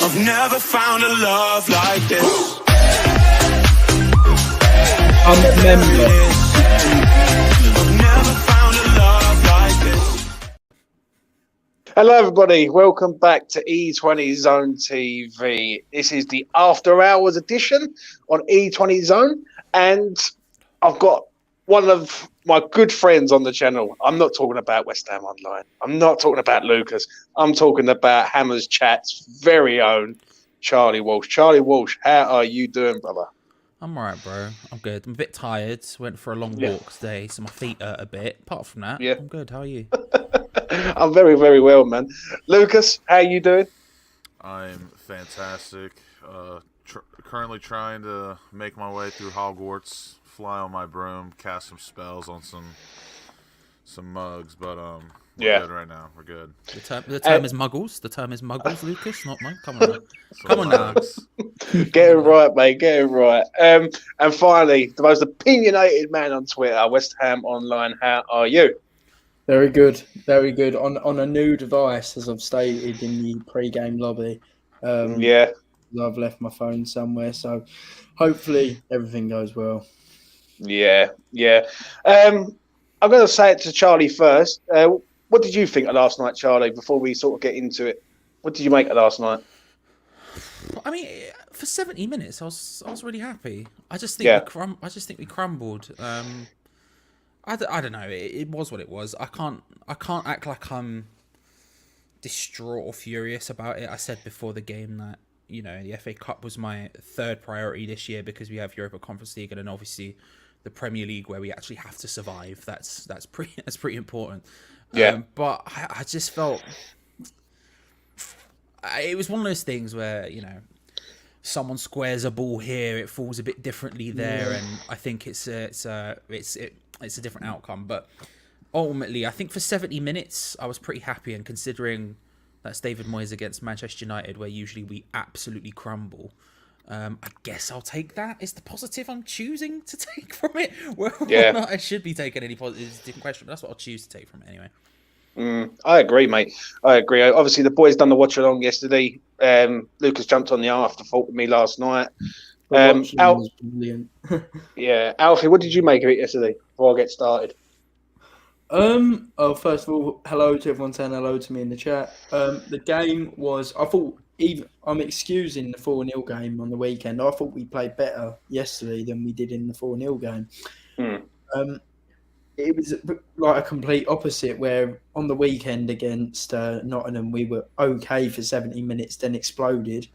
I've never found a love like this. I'm a member. I've never found a love like this. Hello, everybody. Welcome back to E20 Zone TV. This is the After Hours edition on E20 Zone, and I've got one of my good friends on the channel. I'm not talking about West Ham Online. I'm not talking about Lucas. I'm talking about Hammers Chat's very own Charlie Walsh. Charlie Walsh, how are you doing, brother? I'm alright, bro. I'm good. I'm a bit tired. Went for a long walk today, so my feet hurt a bit. Apart from that, I'm good. How are you? I'm very, very well, man. Lucas, how are you doing? I'm fantastic. Currently trying to make my way through Hogwarts, fly on my broom, cast some spells on some mugs, but we're good right now. We're good. The term is muggles. The term is muggles, Lucas, not mine. Come on now. Come on now. Get it right, mate. Get it right. And finally, the most opinionated man on Twitter, West Ham Online. How are you? Very good, very good. On a new device, as I've stated in the pre-game lobby. I've left my phone somewhere, so hopefully everything goes well. Yeah. I'm going to say it to Charlie first. What did you think of last night, Charlie? Before we sort of get into it, what did you make of last night? I mean, for 70 minutes, I was really happy. I just think we crumbled. I don't know. It was what it was. I can't act like I'm distraught or furious about it. I said before the game that, you know, the FA Cup was my third priority this year because we have Europa Conference League and then obviously the Premier League where we actually have to survive. That's pretty important. Yeah. But I just felt it was one of those things where, you know, someone squares a ball here, it falls a bit differently there, and I think it's a different outcome. But ultimately, I think for 70 minutes, I was pretty happy. And considering that's David Moyes against Manchester United, where usually we absolutely crumble, I guess I'll take that. It's the positive I'm choosing to take from it. Whether or not I should be taking any positives is a different question, but that's what I'll choose to take from it anyway. I agree, mate. I agree. Obviously, the boys done the watch along yesterday. Lucas jumped on the afterthought with me last night. Was brilliant. Alfie, what did you make of it yesterday before I get started? First of all, hello to everyone saying hello to me in the chat. The game was, I'm excusing the 4-0 game on the weekend. I thought we played better yesterday than we did in the 4-0 game. It was like a complete opposite, where on the weekend against Nottingham, we were okay for 70 minutes, then exploded.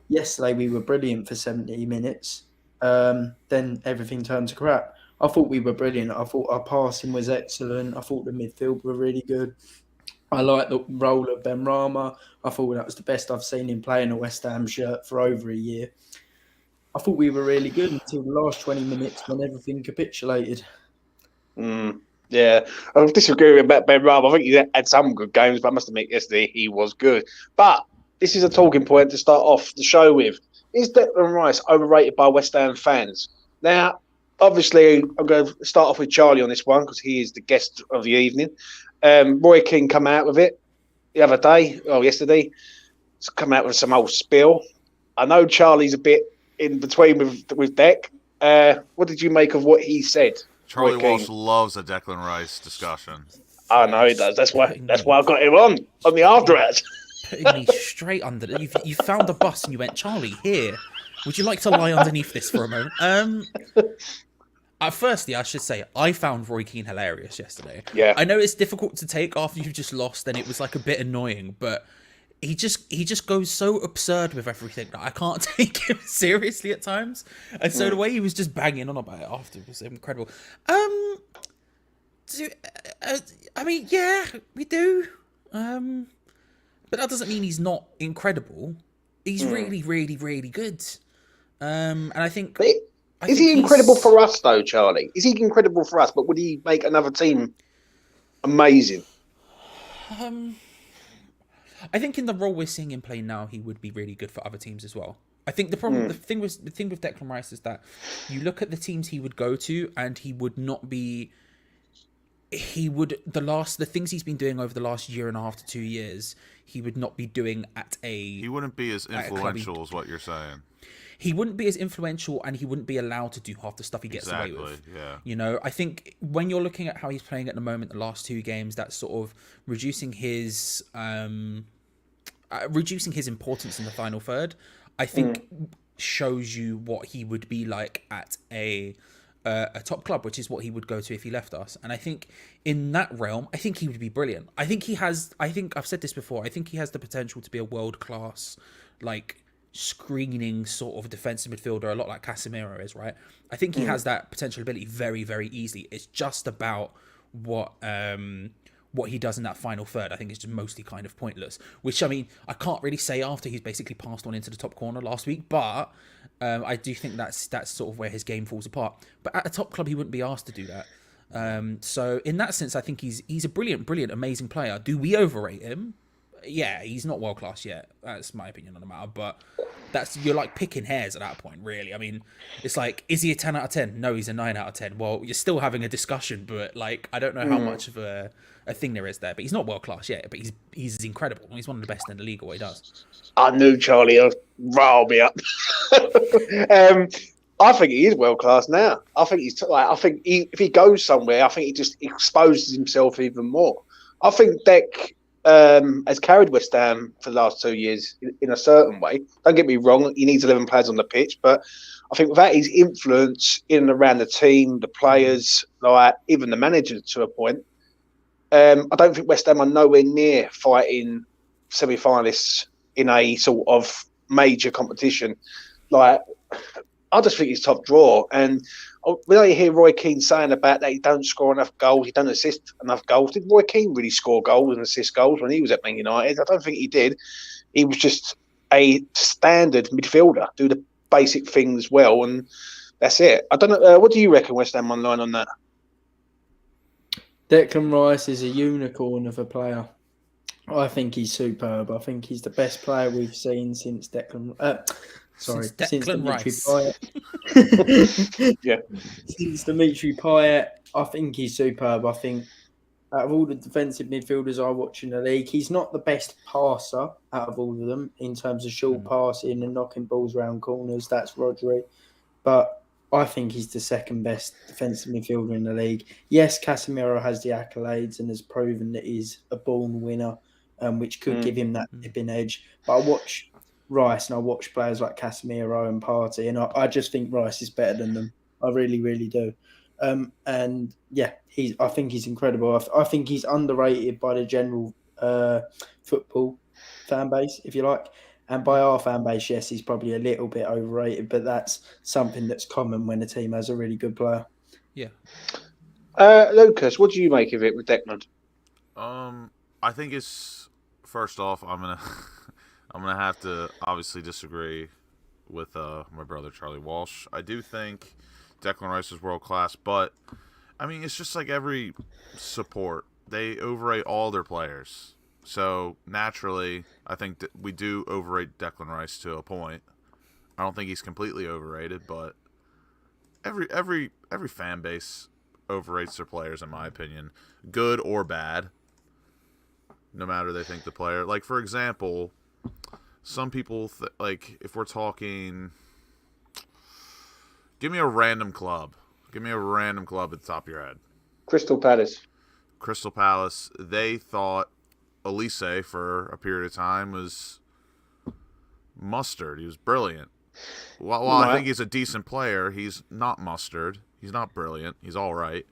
Yesterday, we were brilliant for 70 minutes. Then everything turned to crap. I thought we were brilliant. I thought our passing was excellent. I thought the midfield were really good. I liked the role of Ben Rama. I thought that was the best I've seen him play in a West Ham shirt for over a year. I thought we were really good until the last 20 minutes when everything capitulated. Yeah, I disagree with Ben Rama. I think he had some good games, but I must admit yesterday he was good. But this is a talking point to start off the show with. Is Declan Rice overrated by West Ham fans? Now, obviously, I'm going to start off with Charlie on this one because he is the guest of the evening. Roy King come out with it yesterday. He's come out with some old spill. I know Charlie's a bit in between with Deck. What did you make of what he said? Charlie Walsh loves a Declan Rice discussion. I know he does. That's why I got him on the after hours. Putting me straight under it. You found a bus and you went, Charlie, here. Would you like to lie underneath this for a moment? Firstly, I should say, I found Roy Keane hilarious yesterday. Yeah. I know it's difficult to take after you've just lost and it was like a bit annoying, but he just goes so absurd with everything that I can't take him seriously at times. And so the way he was just banging on about it after was incredible. I mean, yeah, we do. But that doesn't mean he's not incredible. He's really, really, really good. And I think... Is he incredible for us, though, Charlie? Is he incredible for us, but would he make another team amazing? I think in the role we're seeing him play now, he would be really good for other teams as well. I think the problem, the thing with Declan Rice is that you look at the teams he would go to, and he would not be he would the things he's been doing over the last year and a half to 2 years, he would not be doing at a. He wouldn't be as influential as what you're saying. He wouldn't be as influential, and he wouldn't be allowed to do half the stuff he gets away with. Yeah. You know, I think when you're looking at how he's playing at the moment, the last 2 games, that's sort of reducing his importance in the final third. I think shows you what he would be like at a top club, which is what he would go to if he left us. And I think in that realm, I think he would be brilliant. I think I've said this before. I think he has the potential to be a world class, like, screening sort of defensive midfielder, a lot like Casemiro is, right? I think he has that potential ability very, very easily. It's just about what he does in that final third. I think it's just mostly kind of pointless, which, I mean, I can't really say after he's basically passed on into the top corner last week, but I do think that's sort of where his game falls apart. But at a top club, he wouldn't be asked to do that. So in that sense, I think he's a brilliant, amazing player. Do we overrate him? Yeah, he's not world class yet. That's my opinion on the matter. But you're like picking hairs at that point, really. I mean, it's like, is he a 10 out of 10? No, he's a 9 out of 10. Well, you're still having a discussion, but like, I don't know how much of a thing there is there. But he's not world class yet. But he's incredible. He's one of the best in the league at what he does. I knew Charlie would rile me up. I think he is world class now. I think if he goes somewhere, I think he just exposes himself even more. I think Deck has carried West Ham for the last 2 years in a certain way. Don't get me wrong, he needs 11 players on the pitch, but I think without his influence in and around the team, the players, like even the manager to a point, I don't think West Ham are nowhere near fighting semi-finalists in a sort of major competition. Like, I just think he's top draw. And when I hear Roy Keane saying about that he don't score enough goals, he don't assist enough goals, did Roy Keane really score goals and assist goals when he was at Man United? I don't think he did. He was just a standard midfielder, do the basic things well, and that's it. I don't know. What do you reckon, West Ham Online, on that? Declan Rice is a unicorn of a player. I think he's superb. I think he's the best player we've seen since Declan Dimitri Rice. Payet. Yeah. Since Dimitri Payet, I think he's superb. I think out of all the defensive midfielders I watch in the league, he's not the best passer out of all of them in terms of short passing and knocking balls around corners. That's Rodri. But I think he's the second best defensive midfielder in the league. Yes, Casemiro has the accolades and has proven that he's a born winner, which could give him that tipping edge. But I watch Rice and I watch players like Casemiro and Partey, and I just think Rice is better than them. I really, really do. And yeah, I think he's incredible. I think he's underrated by the general football fan base, if you like. And by our fan base, yes, he's probably a little bit overrated, but that's something that's common when a team has a really good player. Yeah. Lucas, what do you make of it with Declan? I think it's, first off, I'm gonna have to obviously disagree with my brother Charlie Walsh. I do think Declan Rice is world class, but I mean, it's just like every support, they overrate all their players. So naturally, I think that we do overrate Declan Rice to a point. I don't think he's completely overrated, but every fan base overrates their players, in my opinion, good or bad. No matter they think the player, like for example, some people like if we're talking, give me a random club at the top of your head. Crystal Palace. They thought Elise for a period of time was mustard. He was brilliant. While I think he's a decent player, he's not mustard. He's not brilliant. He's all right,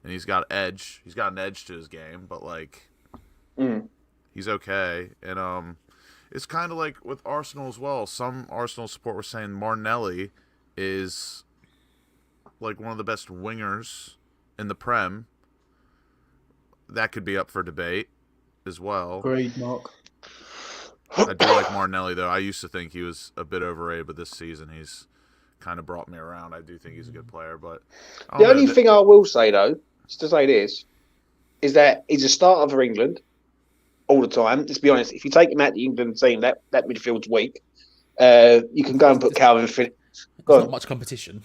and he's got edge. He's got an edge to his game, but like, he's okay. And it's kind of like with Arsenal as well. Some Arsenal support were saying Martinelli is like one of the best wingers in the Prem. That could be up for debate as well. Agreed, Mark. I do like Martinelli, though. I used to think he was a bit overrated, but this season he's kind of brought me around. I do think he's a good player. But the only thing I will say, though, just to say this, is that he's a starter for England all the time. Let's be honest, if you take him out the England team, that midfield's weak. You can go and put Calvin Phillips. There's not much competition.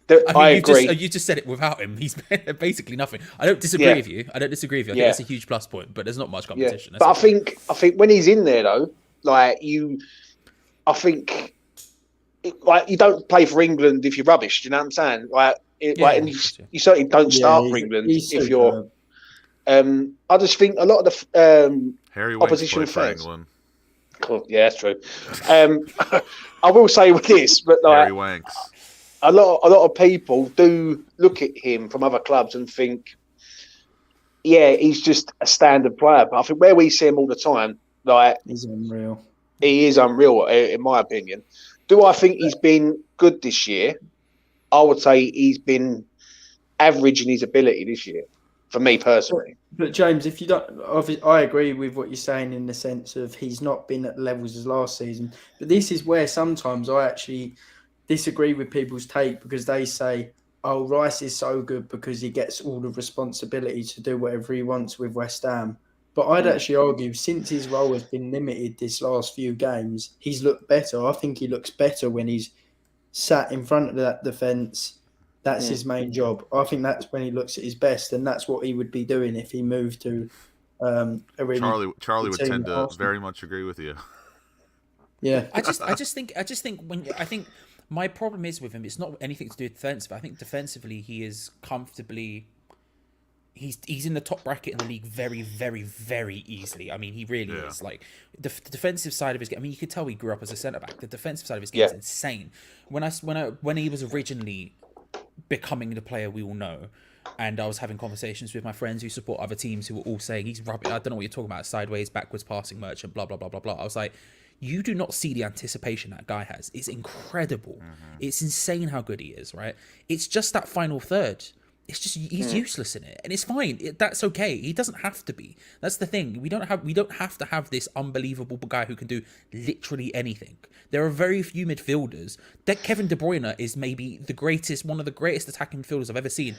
I I mean, agree. you just said it without him. He's basically nothing. I don't disagree with you. I think that's a huge plus point. But there's not much Yeah, competition. but That's I think when he's in there though, like I think like you don't play for England if you're rubbish. Do you know what I'm saying? And you certainly don't Yeah, start for England he's if superb. you're. I just think a lot of the Harry Winks opposition played for fans. England. Cool. Yeah, that's true. I will say with this, but like Harry Winks. a lot of people do look at him from other clubs and think, yeah, he's just a standard player. But I think where we see him all the time, like He's unreal. he is unreal, in my opinion. Do I think he's been good this year? I would say he's been average in his ability this year, for me personally. But James, if you don't, I agree with what you're saying in the sense of he's not been at the levels as last season. But this is where sometimes I actually disagree with people's take because they say, "Oh, Rice is so good because he gets all the responsibility to do whatever he wants with West Ham." But I'd actually argue since his role has been limited this last few games, he's looked better. I think he looks better when he's sat in front of that defence. That's his main job. I think that's when he looks at his best, and that's what he would be doing if he moved to a really Charlie would team tend to Arsenal. very much agree with you. Yeah. I just think my problem is with him. It's not anything to do with defensive. I think defensively he is comfortably. He's in the top bracket in the league very, very, very easily. I mean, he really is. Like the defensive side of his game. I mean, you could tell he grew up as a centre back. The defensive side of his game is insane. When he was originally becoming the player we all know, and I was having conversations with my friends who support other teams who were all saying he's rubbish. I don't know what you're talking about. Sideways, backwards passing merchant, blah blah blah blah blah. I was like, you do not see the anticipation that guy has. It's incredible. It's insane how good he is. Right? It's just that final third. It's just he's useless in it, and it's fine. That's okay. He doesn't have to be. That's the thing. We don't have to have this unbelievable guy who can do literally anything. There are very few midfielders. That Kevin De Bruyne is maybe one of the greatest attacking midfielders I've ever seen.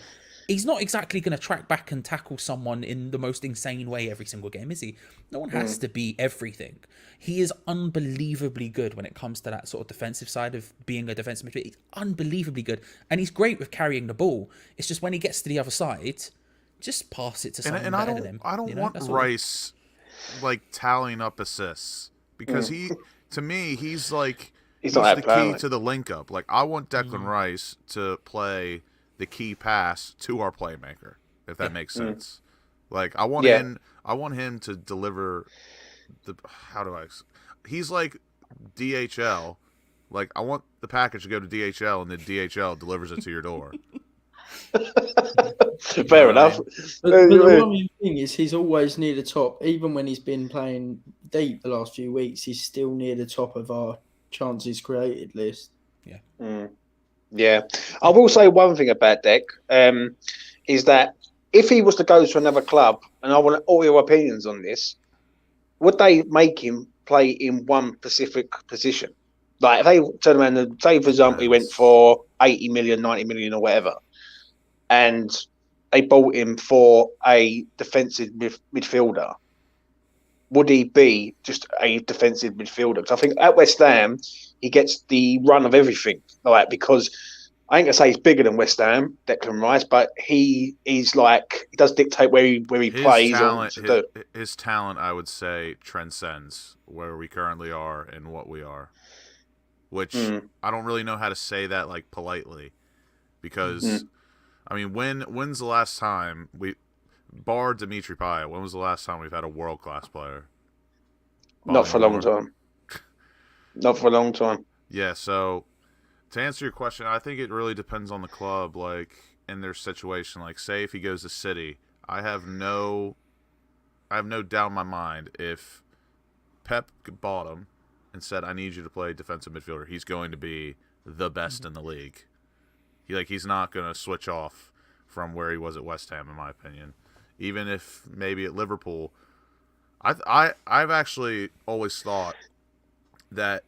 He's not exactly going to track back and tackle someone in the most insane way every single game, is he? No one has to be everything. He is unbelievably good when it comes to that sort of defensive side of being a defensive midfielder. He's unbelievably good. And he's great with carrying the ball. It's just when he gets to the other side, just pass it to someone better than him. I don't want Rice like tallying up assists because to me, he's like he's the key to the link up. Like I want Declan Rice to play the key pass to our playmaker, if that makes sense. Like I want him to deliver he's like DHL. Like I want the package to go to DHL and then DHL delivers it to your door. Fair enough. But the worrying thing is he's always near the top. Even when he's been playing deep the last few weeks, he's still near the top of our chances created list. Yeah. I will say one thing about Deck, is that if he was to go to another club, and I want all your opinions on this, would they make him play in one specific position? Like if they turn around and say, for example, he went for 80 million, 90 million or whatever, and they bought him for a defensive midfielder, would he be just a defensive midfielder? Because I think at West Ham, he gets the run of everything, like because I ain't gonna say he's bigger than West Ham, Declan Rice, but he does dictate where he plays. His talent, I would say, transcends where we currently are and what we are. Which I don't really know how to say that like politely, because I mean, when's the last time bar Dimitri Payet? When was the last time we've had a world class player? Not for a long time. Not for a long time. Yeah, so to answer your question, I think it really depends on the club, like in their situation. Like, say if he goes to City, I have no doubt in my mind if Pep bought him and said, "I need you to play defensive midfielder," he's going to be the best in the league. He's not going to switch off from where he was at West Ham, in my opinion. Even if maybe at Liverpool, I've actually always thought that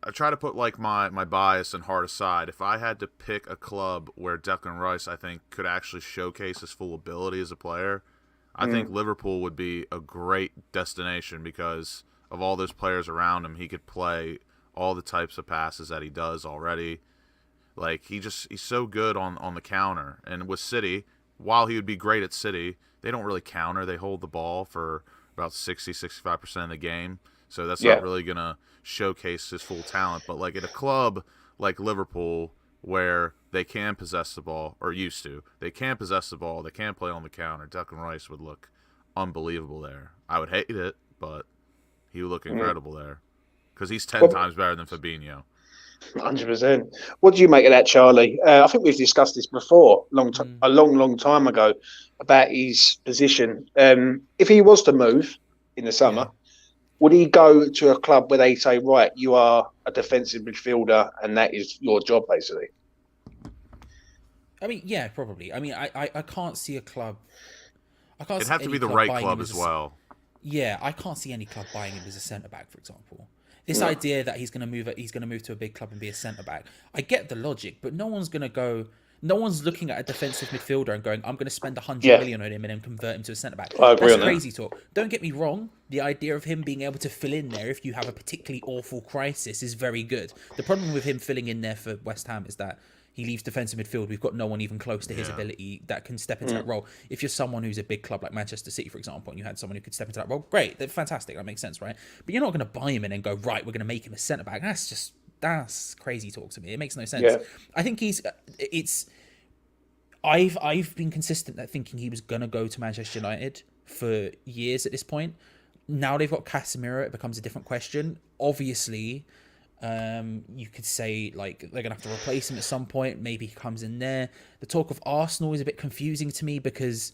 I try to put like my bias and heart aside. If I had to pick a club where Declan Rice, I think, could actually showcase his full ability as a player, I think Liverpool would be a great destination because of all those players around him. He could play all the types of passes that he does already. Like he's so good on the counter. And with City, while he would be great at City, they don't really counter. They hold the ball for about 65% of the game. So that's Yeah. not really going to showcase his full talent. But like at a club like Liverpool, where they can possess the ball, or used to, they can possess the ball, they can play on the counter, Declan Rice would look unbelievable there. I would hate it, but he would look incredible there. Because he's 10 times better than Fabinho. 100%. What do you make of that, Charlie? I think we've discussed this before, a long time ago, about his position. If he was to move in the summer, would he go to a club where they say, right, you are a defensive midfielder and that is your job, basically? I mean, yeah, probably. I mean, I can't see a club. It'd have to be the right club as well. Yeah, I can't see any club buying him as a centre back, for example. This idea that he's going to move to a big club and be a centre back. I get the logic, but no one's looking at a defensive midfielder and going, I'm going to spend 100 million on him and then convert him to a centre back. That's crazy talk. Don't get me wrong. The idea of him being able to fill in there if you have a particularly awful crisis is very good. The problem with him filling in there for West Ham is that he leaves defensive midfield. We've got no one even close to his ability that can step into that role. If you're someone who's a big club like Manchester City, for example, and you had someone who could step into that role, great, they're fantastic. That makes sense, right? But you're not going to buy him and then go, right, we're going to make him a centre back. That's crazy talk to me. It makes no sense. Yeah. I think I've been consistent at thinking he was going to go to Manchester United for years at this point. Now they've got Casemiro, it becomes a different question. Obviously, you could say like they're gonna have to replace him at some point. Maybe he comes in there. The talk of Arsenal is a bit confusing to me because,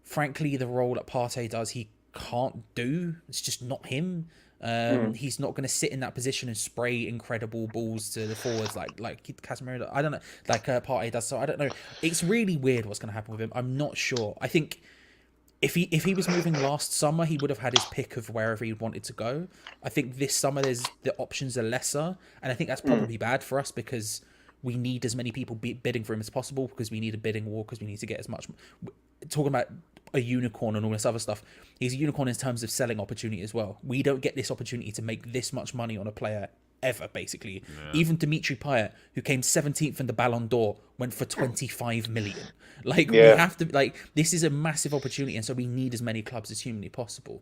frankly, the role that Partey does, he can't do. It's just not him. He's not going to sit in that position and spray incredible balls to the forwards like Casemiro. I don't know, like Partey does. So I don't know. It's really weird what's going to happen with him. I'm not sure. I think if he was moving last summer, he would have had his pick of wherever he wanted to go. I think this summer the options are lesser, and I think that's probably bad for us because we need as many people bidding for him as possible because we need a bidding war because we need to get as much. Talking about a unicorn and all this other stuff, he's a unicorn in terms of selling opportunity as well. We don't get this opportunity to make this much money on a player ever, basically. Even Dimitri Payet, who came 17th in the Ballon d'Or, went for 25 million. We have to, this is a massive opportunity, and so we need as many clubs as humanly possible.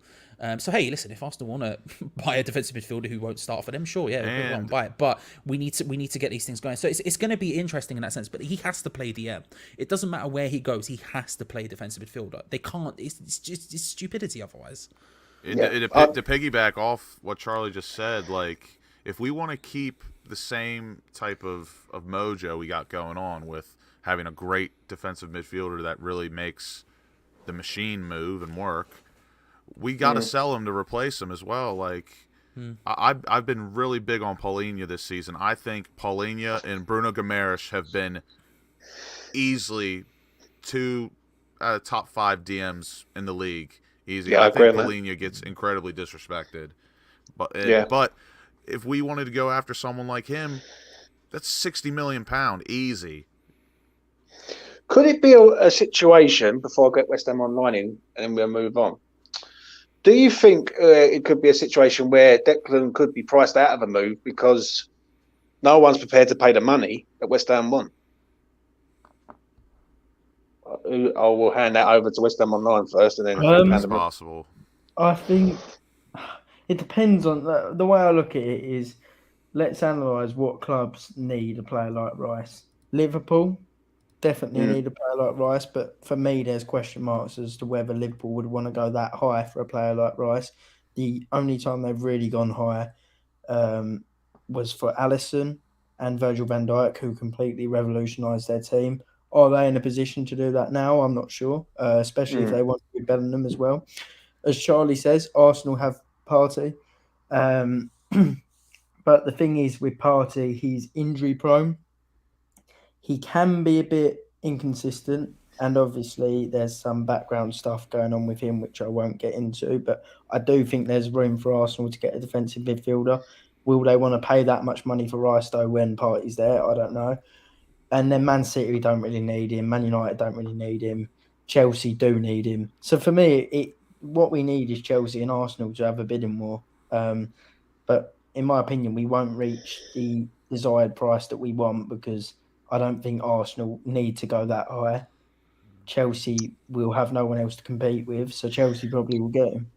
So hey, listen, if Arsenal want to buy a defensive midfielder who won't start for them, sure, yeah, we'll buy it. But we need to get these things going. So it's going to be interesting in that sense. But he has to play DM. It doesn't matter where he goes; he has to play defensive midfielder. They can't. It's stupidity otherwise. To piggyback off what Charlie just said, if we want to keep the same type of mojo we got going on with having a great defensive midfielder that really makes the machine move and work, we got to sell him to replace him as well. I've been really big on Paulinho this season. I think Paulinho and Bruno Guimaraes have been easily two top 5 DMs in the league. Easy. I think Paulinho gets incredibly disrespected. But if we wanted to go after someone like him, that's £60 million easy. Could it be a situation, before I get West Ham Online in, and then we'll move on? Do you think it could be a situation where Declan could be priced out of a move because no one's prepared to pay the money that West Ham want? I will hand that over to West Ham Online first, and then It's possible. I think it depends on the way I look at it is, let's analyse what clubs need a player like Rice. Liverpool definitely need a player like Rice, but for me, there's question marks as to whether Liverpool would want to go that high for a player like Rice. The only time they've really gone high was for Alisson and Virgil van Dijk, who completely revolutionised their team. Are they in a position to do that now? I'm not sure, especially if they want to be Bellingham as well. As Charlie says, Arsenal have Partey. But the thing is, with Partey, he's injury prone. He can be a bit inconsistent, and obviously there's some background stuff going on with him, which I won't get into. But I do think there's room for Arsenal to get a defensive midfielder. Will they want to pay that much money for Rice, though, when Partey's there? I don't know. And then Man City don't really need him. Man United don't really need him. Chelsea do need him. So for me, what we need is Chelsea and Arsenal to have a bidding war. But in my opinion, we won't reach the desired price that we want because I don't think Arsenal need to go that high. Chelsea will have no one else to compete with, so Chelsea probably will get him.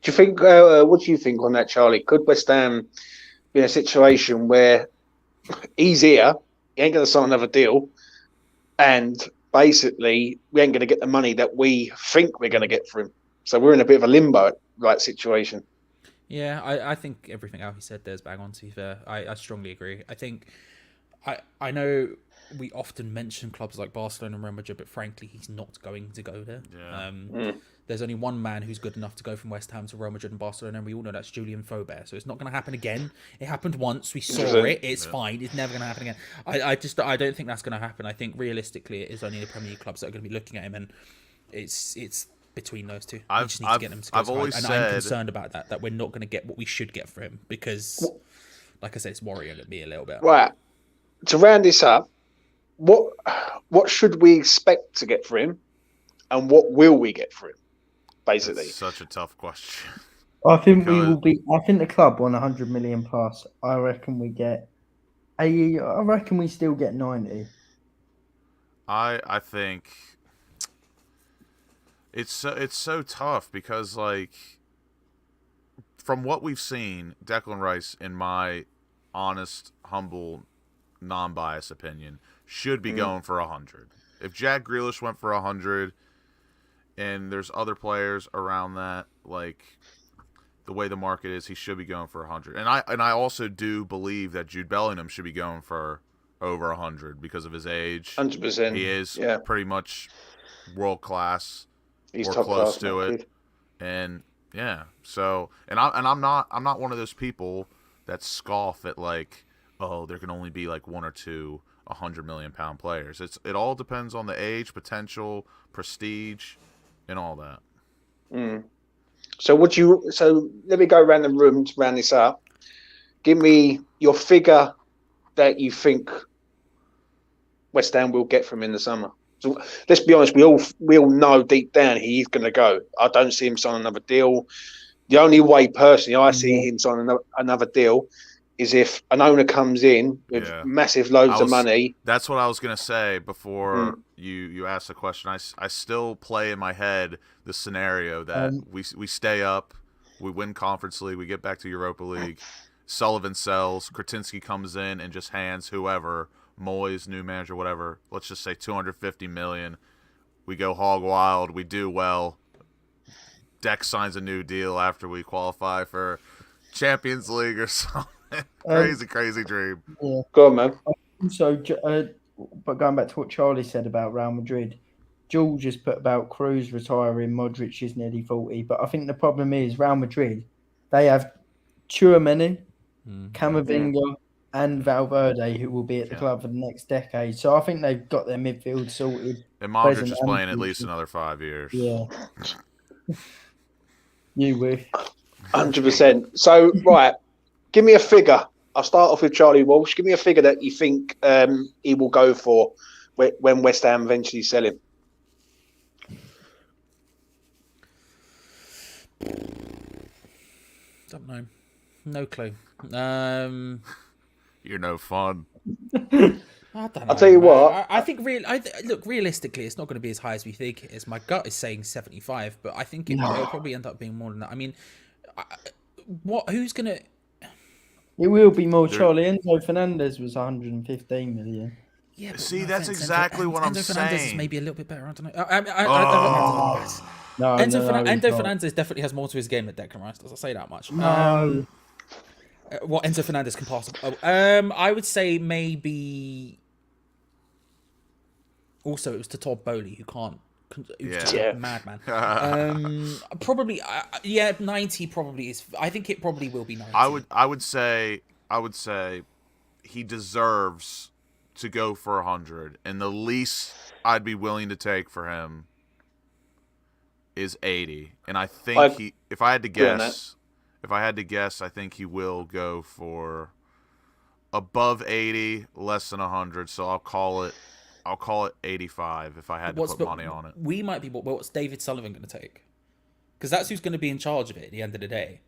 Do you think? What do you think on that, Charlie? Could West Ham be in a situation where he's here, he ain't going to sign another deal, and basically we ain't going to get the money that we think we're going to get for him? So we're in a bit of a limbo like situation. Yeah, I think everything Alfie said there is bang on, to be fair. I strongly agree. I think I know we often mention clubs like Barcelona and Real Madrid, but frankly, he's not going to go there. Yeah. There's only one man who's good enough to go from West Ham to Real Madrid and Barcelona, and we all know that's Julian Faubert. So it's not going to happen again. It happened once. We saw it. It's fine. It's never going to happen again. I don't think that's going to happen. I think realistically, it is only the Premier League clubs that are going to be looking at him, and it's between those two. We just need to get them to go. I'm concerned about that we're not going to get what we should get for him because, like I said, it's worrying me a little bit. Right. To round this up, what should we expect to get for him, and what will we get for him? Basically, That's such a tough question. I think we will be. I think the club won 100 million plus. I reckon we get. I reckon we still get 90. I think it's so tough because, like, from what we've seen, Declan Rice, in my honest, humble, non-biased opinion, should be going for 100. If Jack Grealish went for 100, and there's other players around that, like the way the market is, he should be going for 100. And I also do believe that Jude Bellingham should be going for over 100 because of his age. 100%. He is pretty much world class. He's or top close class, to it. And yeah, so I'm not one of those people that scoff at, like, oh, there can only be like one or two 100 million pound players. It all depends on the age, potential, prestige, and all that. So let me go around the room to round this up. Give me your figure that you think West Ham will get from him in the summer. So let's be honest, we all know deep down he's going to go. I don't see him sign another deal. The only way, personally, I see him sign another deal is if an owner comes in with massive loads of money. That's what I was going to say before you asked the question. I still play in my head the scenario that we stay up, we win Conference League, we get back to Europa League, Sullivan sells, Kretinsky comes in and just hands whoever, Moyes, new manager, whatever, let's just say 250 million. We go hog wild, we do well. Deck signs a new deal after we qualify for Champions League or something. Crazy dream. Yeah. Go on, man. So, but going back to what Charlie said about Real Madrid, George just put about Cruz retiring, Modric is nearly 40. But I think the problem is Real Madrid, they have Tchouaméni, Camavinga, and Valverde, who will be at the club for the next decade. So I think they've got their midfield sorted. And Modric is playing at least another 5 years. Yeah. You wish. 100%. So, right, give me a figure. I'll start off with Charlie Walsh. Give me a figure that you think he will go for when West Ham eventually sell him. Don't know. No clue. You're no fun. I don't know. I'll tell you what. I think look, realistically, it's not going to be as high as we think it is. My gut is saying 75, but I think it'll probably end up being more than that. I mean, who's going to... It will be more. Charlie. Enzo Fernandez was 115 million. Yeah, see, that's exactly what I'm Enzo Fernandez is saying. maybe a little bit better. I don't know. Enzo Fernandez definitely has more to his game than Declan Rice. Does I say that much? No. What Enzo Fernandez can pass? I would say maybe. Also, it was to Todd Bowley, who can't. Who's just a madman. Probably, 90 probably is. I think it probably will be 90. I would say he deserves to go for 100, and the least I'd be willing to take for him is 80. And I think if I had to guess, I think he will go for above 80, less than 100. So I'll call it 85 if I had to put money on it. We might be. What's David Sullivan going to take? Because that's who's going to be in charge of it at the end of the day.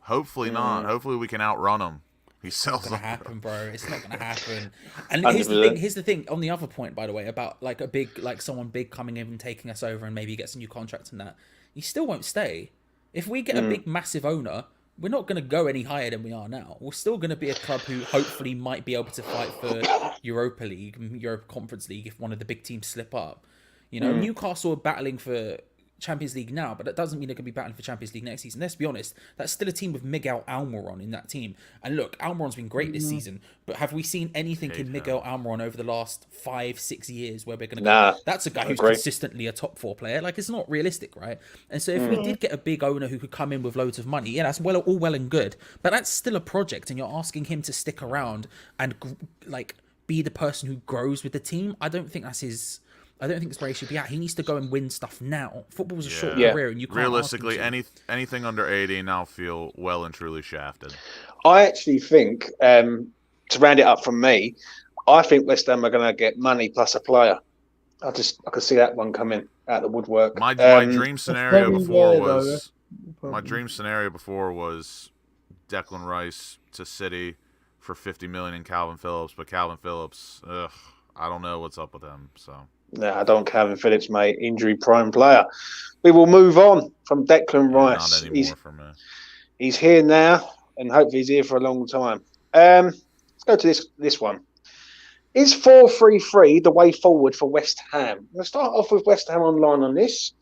Hopefully not. Hopefully we can outrun him. He sells Gonna them. happen, bro. It's not gonna happen. And 100%. here's the thing. On the other point, by the way, about like a big, like someone big coming in and taking us over, and maybe gets a new contract and that, he still won't stay. If we get a big, massive owner, we're not gonna go any higher than we are now. We're still gonna be a club who hopefully might be able to fight for Europa League, Europa Conference League if one of the big teams slip up. You know, Newcastle are battling for Champions League now, but that doesn't mean they're going to be battling for Champions League next season. Let's be honest, that's still a team with Miguel Almiron in that team. And look, Almiron's been great this season, but have we seen anything in Miguel Almiron over the last 5-6 years where we're going to go, that's a guy who's consistently a top 4 player? Like, it's not realistic, right? And so if we did get a big owner who could come in with loads of money, yeah, that's all well and good, but that's still a project, and you're asking him to stick around and like be the person who grows with the team. I don't think that's where he should be at. He needs to go and win stuff now. Football's a short career, and you can't realistically ask him to. anything under 80 now feel well and truly shafted. I actually think, to round it up from me, I think West Ham are going to get money plus a player. I could see that one coming out of the woodwork. My dream scenario before was Declan Rice to City for 50 million and Calvin Phillips, but Calvin Phillips, I don't know what's up with him. So. No, I don't Calvin Phillips, mate. Injury prone player. We will move on from Declan Rice. Not anymore for me. He's here now, and hopefully he's here for a long time. Let's go to this one. Is 4-3-3 the way forward for West Ham? I'm going to start off with West Ham Online on this.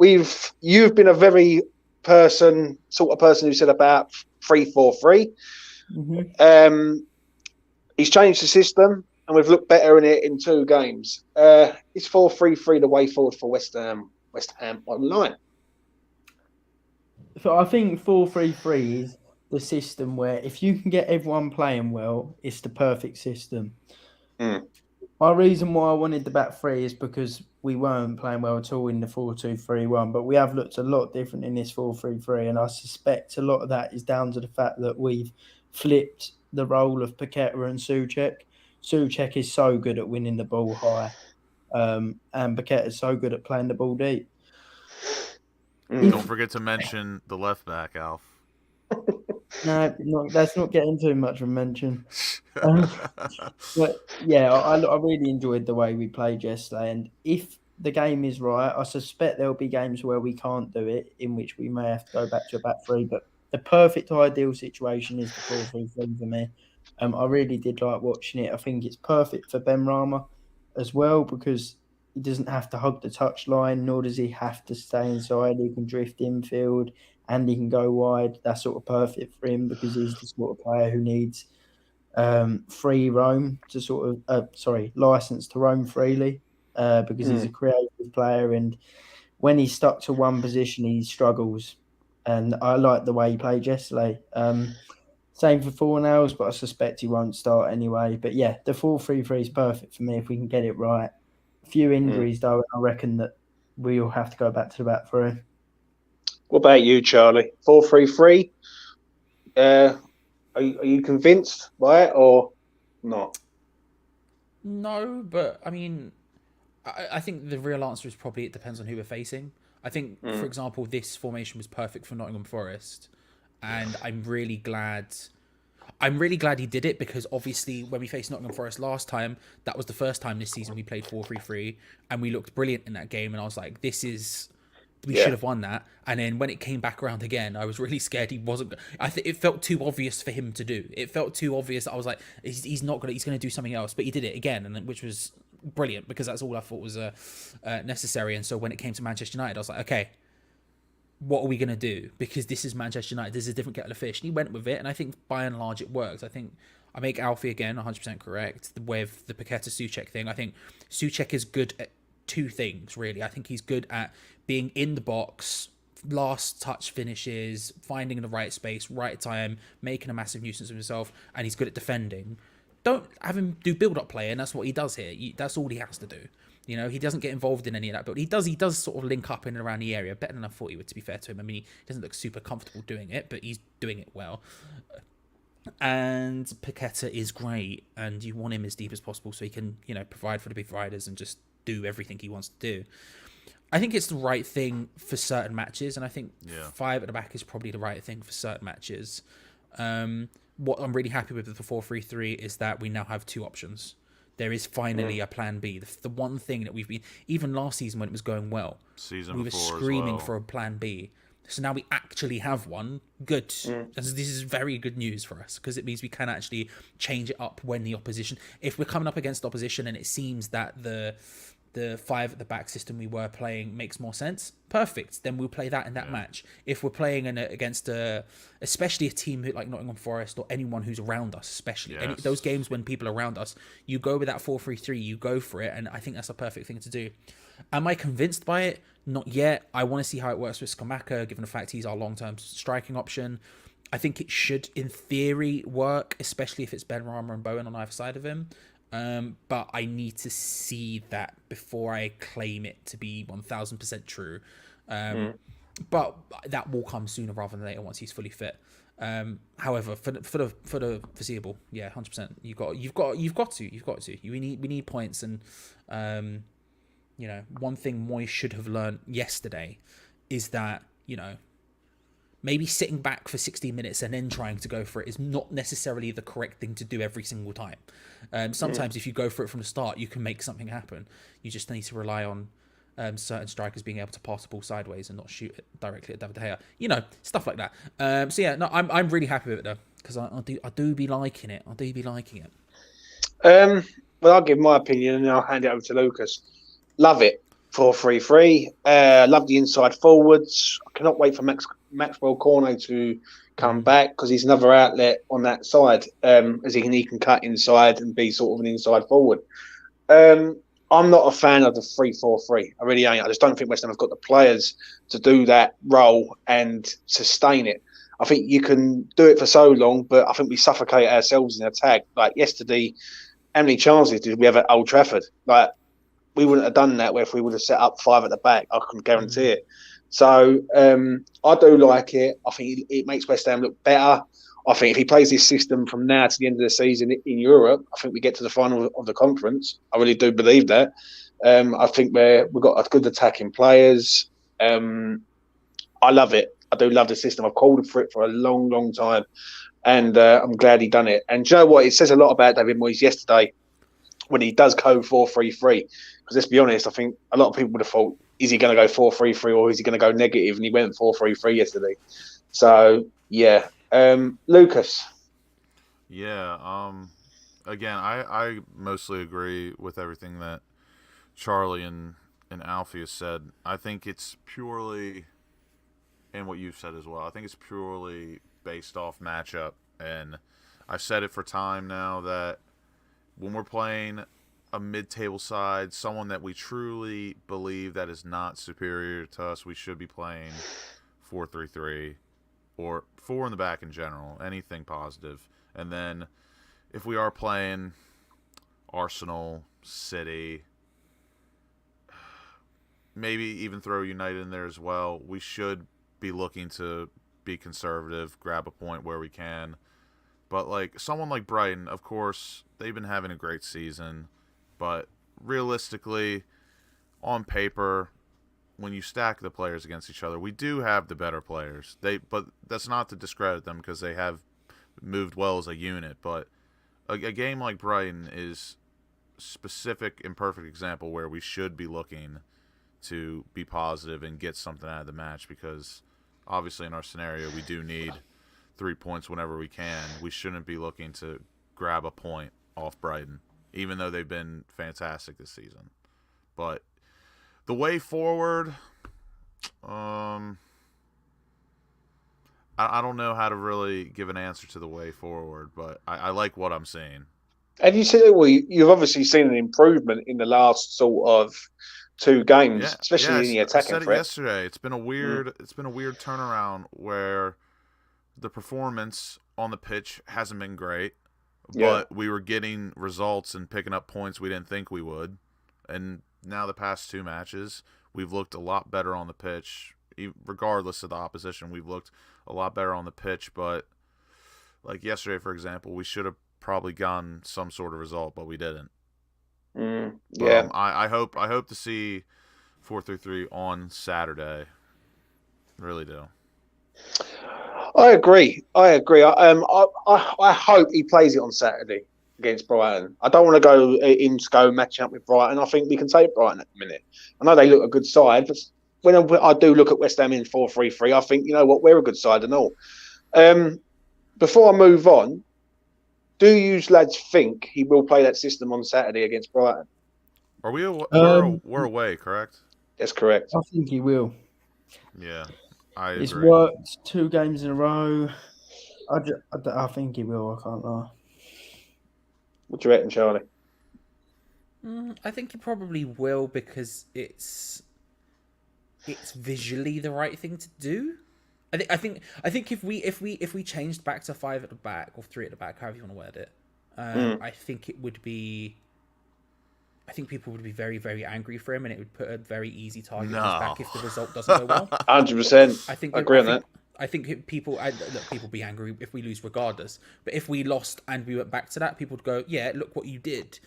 You've been a very sort of person who said about 3-4-3. He's changed the system, and we've looked better in it in 2 games. Is 4-3-3 the way forward for West Ham Online? So I think 4-3-3 is the system where if you can get everyone playing well, it's the perfect system. My reason why I wanted the back three is because we weren't playing well at all in the 4-2-3-1, but we have looked a lot different in this 4-3-3, and I suspect a lot of that is down to the fact that we've flipped the role of Paqueta and Souček. Souček is so good at winning the ball high, and Paqueta is so good at playing the ball deep. Don't forget to mention the left back, Alf. No, that's not getting too much of a mention. But yeah, I really enjoyed the way we played yesterday, and if the game is right, I suspect there'll be games where we can't do it, in which we may have to go back to a back three. But the perfect ideal situation is the 4-3-3 for me. I really did like watching it. I think it's perfect for Benrahma as well, because he doesn't have to hug the touchline, nor does he have to stay inside. He can drift infield and he can go wide. That's sort of perfect for him, because he's the sort of player who needs free roam to license to roam freely, because he's a creative player, and when he's stuck to one position, he struggles. And I like the way he played yesterday. Same for Fornals, but I suspect he won't start anyway. But yeah, the 4-3-3 is perfect for me if we can get it right. A few injuries though, and I reckon that we'll have to go back to the back three. What about you, Charlie? 4-3-3? Are you convinced by it or not? No, but I mean, I think the real answer is probably it depends on who we're facing. I think, for example, this formation was perfect for Nottingham Forest, and I'm really glad he did it, because obviously when we faced Nottingham Forest last time, that was the first time this season we played 4-3-3, and we looked brilliant in that game, and I was like, we should have won that. And then when it came back around again, I was really scared he wasn't. I think it felt too obvious for him to do. It felt too obvious. I was like, he's not gonna. He's gonna do something else. But he did it again, and which was brilliant, because that's all I thought was necessary. And so when it came to Manchester United, I was like, okay, what are we gonna do? Because this is Manchester United. This is a different kettle of fish. And he went with it, and I think by and large it worked. I think I make Alfie again 100% correct with the Paqueta Souček thing. I think Souček is good at 2 things really. I think he's good at being in the box, last touch finishes, finding the right space, right time, making a massive nuisance of himself, and he's good at defending. Don't have him do build-up play, and that's what he does here. That's all he has to do. You know, he doesn't get involved in any of that, but he does sort of link up in and around the area better than I thought he would, to be fair to him. I mean, he doesn't look super comfortable doing it, but he's doing it well. And Paqueta is great, and you want him as deep as possible so he can, you know, provide for the big riders and just do everything he wants to do. I think it's the right thing for certain matches, and I think 5 at the back is probably the right thing for certain matches. what I'm really happy with the 4-3-3 is that we now have two options. There is finally a plan B. The one thing that we've been, even last season when it was going well, Season we were before as screaming well. for a plan B. So now we actually have one. Good. This is very good news for us because it means we can actually change it up when the opposition, if we're coming up against opposition and it seems that the 5 at the back system we were playing makes more sense, perfect. Then we'll play that in that match. If we're playing against especially a team like Nottingham Forest or anyone who's around us, especially those games when people are around us, you go with that 4-3-3, you go for it, and I think that's a perfect thing to do. Am I convinced by it? Not yet. I want to see how it works with Skamaka, given the fact he's our long-term striking option. I think it should, in theory, work, especially if it's Ben Rama and Bowen on either side of him. But I need to see that before I claim it to be 1000% true. But that will come sooner rather than later once he's fully fit. However, for the foreseeable, 100%. You've got to. We need points, and one thing Moyes should have learned yesterday is that maybe sitting back for 60 minutes and then trying to go for it is not necessarily the correct thing to do every single time. Sometimes if you go for it from the start, you can make something happen. You just need to rely on certain strikers being able to pass the ball sideways and not shoot it directly at David De Gea. Stuff like that. I'm really happy with it though, because I do be liking it. Well, I'll give my opinion and I'll hand it over to Lucas. Love it. 4-3-3. Love the inside forwards. I cannot wait for Maxwell Cornet to come back because he's another outlet on that side, as he can cut inside and be sort of an inside forward. I'm not a fan of the 3-4-3. I really ain't. I just don't think West Ham have got the players to do that role and sustain it. I think you can do it for so long, but I think we suffocate ourselves in attack. Like yesterday, how many chances did we have at Old Trafford? Like, we wouldn't have done that if we would have set up 5 at the back. I can guarantee it. So I do like it. I think it makes West Ham look better. I think if he plays this system from now to the end of the season in Europe, I think we get to the final of the conference. I really do believe that. I think we've got good attacking players. I love it. I do love the system. I've called for it for a long, long time. And I'm glad he done it. And do you know what? It says a lot about David Moyes yesterday when he does go 4-3-3. Because let's be honest, I think a lot of people would have thought, is he going to go 4-3-3 or is he going to go negative? And he went 4-3-3 yesterday. So, yeah. Lucas. Yeah. Again, I mostly agree with everything that Charlie and Alfie has said. I think it's purely, and what you've said as well, I think it's purely based off matchup. And I've said it for time now that when we're playing a mid-table side, someone that we truly believe that is not superior to us, we should be playing 4-3-3 or 4 in the back in general, anything positive. And then if we are playing Arsenal, City, maybe even throw United in there as well, we should be looking to be conservative, grab a point where we can. But like someone like Brighton, of course, they've been having a great season. But realistically, on paper, when you stack the players against each other, we do have the better players. But that's not to discredit them because they have moved well as a unit. But a game like Brighton is specific and perfect example where we should be looking to be positive and get something out of the match, because obviously in our scenario we do need 3 points whenever we can. We shouldn't be looking to grab a point off Brighton, even though they've been fantastic this season. But the way forward, I don't know how to really give an answer to the way forward, but I like what I'm seeing. And you said, well, you've obviously seen an improvement in the last sort of 2 games, especially in the attacking I said threat. it yesterday. It's been a weird turnaround where the performance on the pitch hasn't been great, but we were getting results and picking up points we didn't think we would. And now the past 2 matches, we've looked a lot better on the pitch. Regardless of the opposition, we've looked a lot better on the pitch. But like yesterday, for example, we should have probably gotten some sort of result, but we didn't. I hope to see 4-3-3 on Saturday. Really do. I agree. I hope he plays it on Saturday against Brighton. I don't want to go matching up with Brighton. I think we can take Brighton at the minute. I know they look a good side, but when I do look at West Ham in 4-3-3, I think, you know what, we're a good side and all. Before I move on, do you lads think he will play that system on Saturday against Brighton? Are we? We're away, correct? That's correct. I think he will. Yeah, I It's agree. worked 2 games in a row. I think he will. I can't lie. What do you reckon, Charlie? I think he probably will because it's visually the right thing to do. I think if we changed back to 5 at the back or 3 at the back, however you want to word it, I think it would be. I think people would be very, very angry for him, and it would put a very easy target on his back if the result doesn't go well. 100%. I agree on that. I think people be angry if we lose regardless. But if we lost and we went back to that, people would go, "Yeah, look what you did."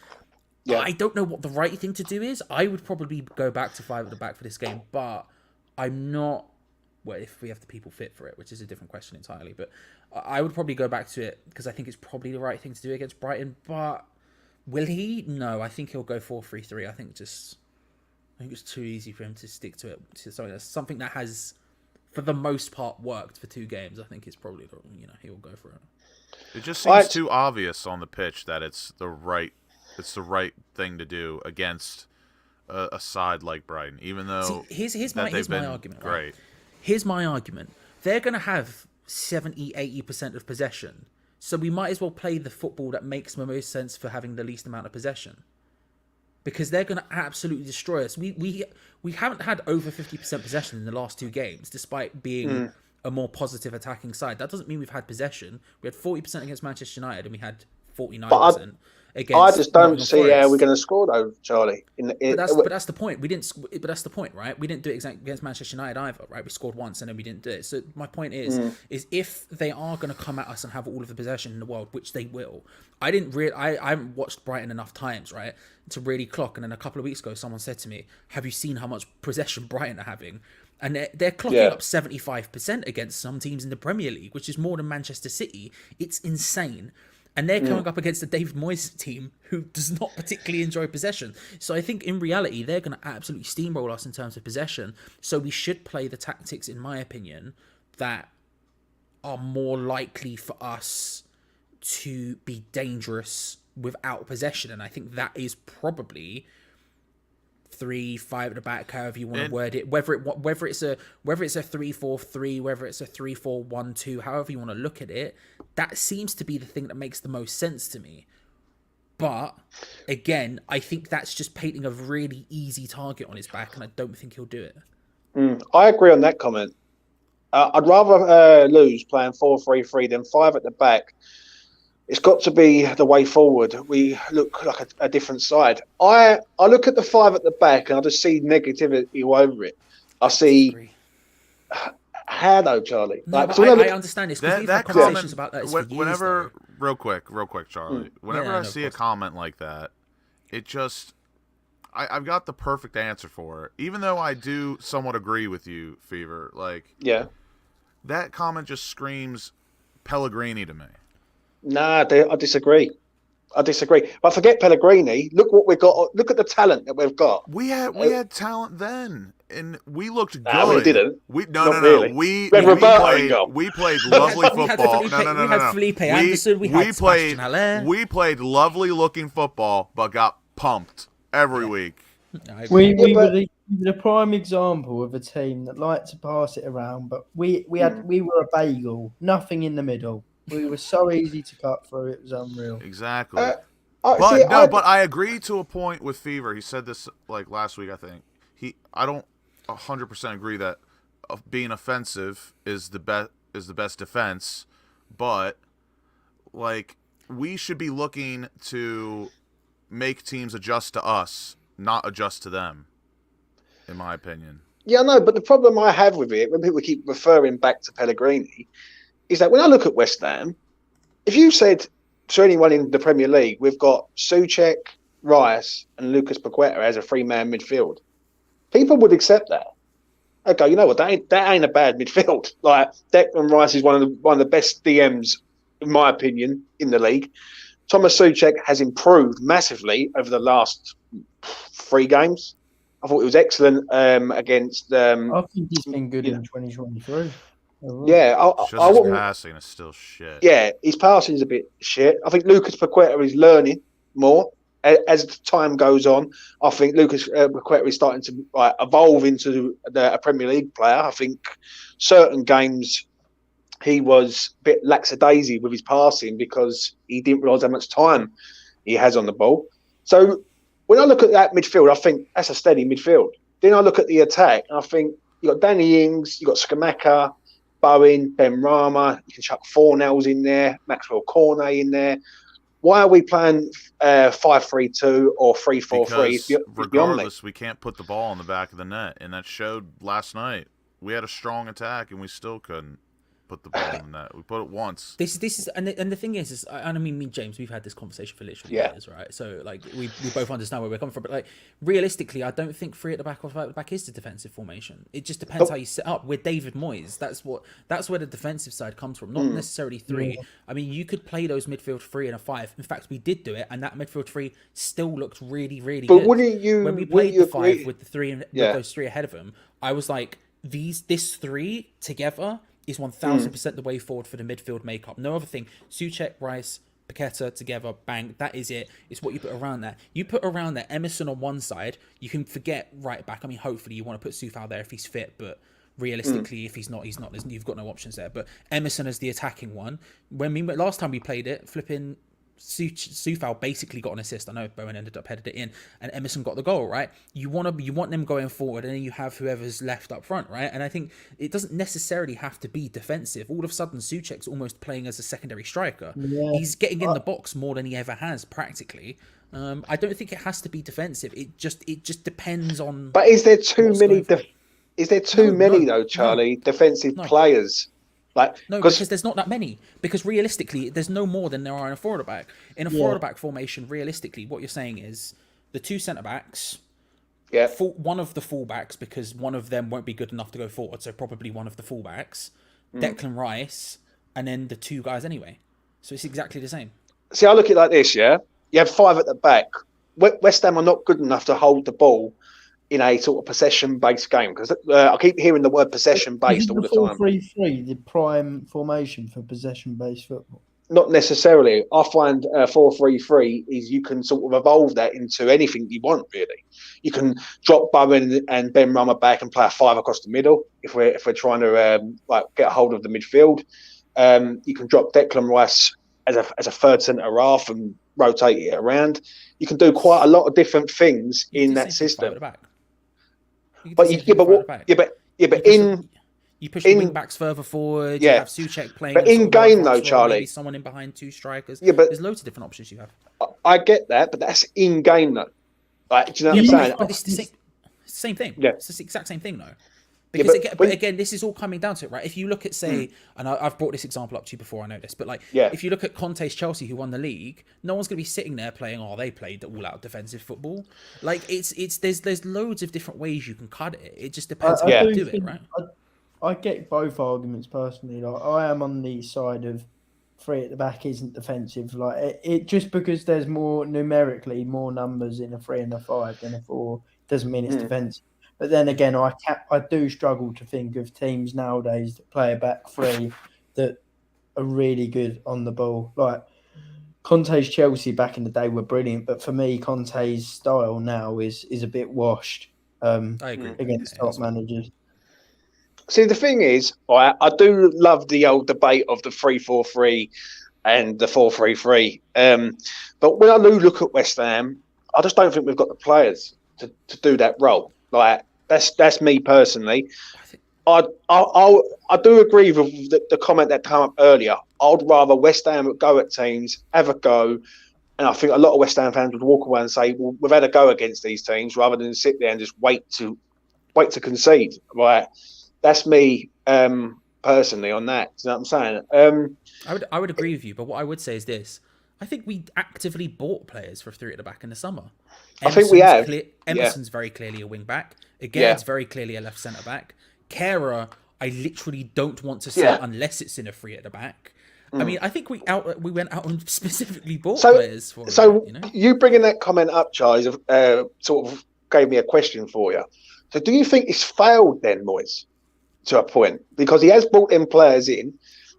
Yeah. I don't know what the right thing to do is. I would probably go back to 5 at the back for this game, but I'm not. Well, if we have the people fit for it, which is a different question entirely, but I would probably go back to it because I think it's probably the right thing to do against Brighton. But will he? No, I think he'll go 4-3-3. I think it's too easy for him to stick to it. Something that has, for the most part, worked for 2 games. I think it's probably he'll go for it. It just seems too obvious on the pitch that it's the right thing to do against a side like Brighton, even though here's my argument. Great. Right? Here's my argument. They're going to have 70-80% of possession. So we might as well play the football that makes the most sense for having the least amount of possession. Because they're going to absolutely destroy us. We haven't had over 50% possession in the last 2 games, despite being a more positive attacking side. That doesn't mean we've had possession. We had 40% against Manchester United and we had 49%. I just don't see how we're going to score though, Charlie. But that's the point. But that's the point, right? We didn't do it exactly against Manchester United either, right? We scored once and then we didn't do it. So my point is if they are going to come at us and have all of the possession in the world, which they will, I haven't watched Brighton enough times, right, to really clock. And then a couple of weeks ago, someone said to me, "Have you seen how much possession Brighton are having?" And they're clocking up 75% against some teams in the Premier League, which is more than Manchester City. It's insane. And they're coming up against the David Moyes team, who does not particularly enjoy possession. So I think in reality, they're going to absolutely steamroll us in terms of possession. So we should play the tactics, in my opinion, that are more likely for us to be dangerous without possession. And I think that is probably 3-5 at the back, however you want to word it. Whether it's a 3-4-3, whether it's a 3-4-1-2, however you want to look at it, that seems to be the thing that makes the most sense to me. But again, I think that's just painting a really easy target on his back, and I don't think he'll do it. I agree on that comment. I'd rather lose playing 4-3-3 than 5 at the back. It's got to be the way forward. We look like a different side. I look at the 5 at the back and I just see negativity all over it. I see. How though, Charlie? No, I understand this because we've had conversations about that. Whenever, real quick, Charlie. Whenever I see a comment like that, it just, I've got the perfect answer for it. Even though I do somewhat agree with you, Fever. That comment just screams Pellegrini to me. Nah, I disagree. But forget Pellegrini. Look what we've got. Look at the talent that we've got. We had talent then, and we looked good. No, we didn't. No. Really. We played lovely football. We had Felipe Anderson. We had Sebastian Haller. We played lovely looking football, but got pumped every week. We were the prime example of a team that liked to pass it around, but we were a bagel, nothing in the middle. We were so easy to cut through; it was unreal. Exactly. But I agree to a point with Fever. He said this last week. I think I don't 100% agree that being offensive is the best defense, but we should be looking to make teams adjust to us, not adjust to them. In my opinion. Yeah, no. But the problem I have with it, when people keep referring back to Pellegrini, is that when I look at West Ham, if you said to anyone in the Premier League, we've got Souček, Rice and Lucas Paqueta as a 3-man midfield, people would accept that. I go, you know what? That ain't a bad midfield. Like Declan Rice is one of the best DMs, in my opinion, in the league. Thomas Souček has improved massively over the last 3 games. I thought he was excellent against. I think he's been good in 2023. Yeah, It's just his passing is still shit. Yeah, his passing is a bit shit. I think Lucas Paqueta is learning more as time goes on. I think Lucas Paqueta is starting to evolve into a Premier League player. I think certain games he was a bit lackadaisy with his passing because he didn't realise how much time he has on the ball. So when I look at that midfield, I think that's a steady midfield. Then I look at the attack and I think you got Danny Ings, you got Skamaka, Bowen, Ben Rama, you can chuck Fornells in there, Maxwell Cornet in there. Why are we playing 5-3-2 or 3-4-3? Because regardless, we can't put the ball in the back of the net, and that showed last night. We had a strong attack, and we still couldn't put the ball in the net. We put it once. This is and the thing is and I mean, me and James, we've had this conversation for literally years, right? So like we both understand where we're coming from, but like realistically, I don't think 3 at the back or 5 at the back is the defensive formation. It just depends how you set up. With David Moyes, that's where the defensive side comes from, not necessarily 3. Yeah. I mean, you could play those midfield 3 and a 5. In fact, we did do it, and that midfield 3 still looked really, really good. But wouldn't you? When we played the 5 with the 3 and with those 3 ahead of them, I was like, this 3 together is 1000% the way forward for the midfield makeup. No other thing. Souček, Rice, Paqueta together, bang. That is it. It's what you put around that. You put around that Emerson on one side, you can forget right back. I mean, hopefully you want to put Soufal there if he's fit, but realistically, if he's not. You've got no options there. But Emerson as the attacking one. Last time we played it, flipping Soufal basically got an assist. I know Bowen ended up headed it in, and Emerson got the goal. Right? You want them going forward, and then you have whoever's left up front. Right? And I think it doesn't necessarily have to be defensive. All of a sudden, Souček's almost playing as a secondary striker. Yeah. He's getting in the box more than he ever has, practically. I don't think it has to be defensive. It just depends on. But is there too many? Is there too many though, Charlie? Defensive players. Because there's not that many. Because realistically, there's no more than there are in a forward back. In a forward back formation, realistically, what you're saying is the 2 centre backs, one of the full backs, because one of them won't be good enough to go forward, so probably one of the full backs, Declan Rice, and then the 2 guys anyway. So it's exactly the same. See, I look at it like this, yeah? You have 5 at the back. West Ham are not good enough to hold the ball in a sort of possession-based game, because I keep hearing the word possession-based all the time. 4-3-3, the prime formation for possession-based football? Not necessarily. I find 4-3-3 is you can sort of evolve that into anything you want, really. You can drop Bowen and Ben Rama back and play a 5 across the middle if we're trying to get a hold of the midfield. You can drop Declan Rice as a third centre half and rotate it around. You can do quite a lot of different things in that system. But you push the wing backs further forward. You have Souček playing. But in game though, Charlie, maybe someone in behind 2 strikers. Yeah, but there's loads of different options you have. I get that, but that's in game though. Like, do you know what I'm saying? But it's the same thing. Yeah, it's the exact same thing though. Because again, this is all coming down to it, right? If you look at, say, and I've brought this example up to you before, I know this, but if you look at Conte's Chelsea, who won the league, no one's going to be sitting there playing, they played the all-out defensive football. Like, there's loads of different ways you can cut it. It just depends how you do it, right? I get both arguments personally. Like, I am on the side of 3 at the back isn't defensive. Like, it just because there's numerically more numbers in a 3 and a 5 than a 4 doesn't mean it's defensive. But then again, I do struggle to think of teams nowadays that play a back 3 that are really good on the ball. Like Conte's Chelsea back in the day were brilliant, but for me, Conte's style now is a bit washed. I agree against top managers. See, the thing is, I do love the old debate of the 3-4-3 and the 4-3-3. But when I do look at West Ham, I just don't think we've got the players to do that role. Like that's me personally. I do agree with the comment that came up earlier. I'd rather West Ham go at teams, have a go, and I think a lot of West Ham fans would walk away and say, "Well, we've had a go against these teams," rather than sit there and just wait to concede. Right? That's me personally on that. You know what I'm saying? I would agree with you, but what I would say is this. I think we actively bought players for 3 at the back in the summer. I think we have. Emerson's very clearly a wing back. Again, it's very clearly a left centre back. Kehrer, I literally don't want to sell unless it's in a free at the back. I mean, I think we went out and specifically bought players for it, you bringing that comment up, Charles, sort of gave me a question for you. So do you think it's failed then, Moyes, to a point? Because he has brought in players in.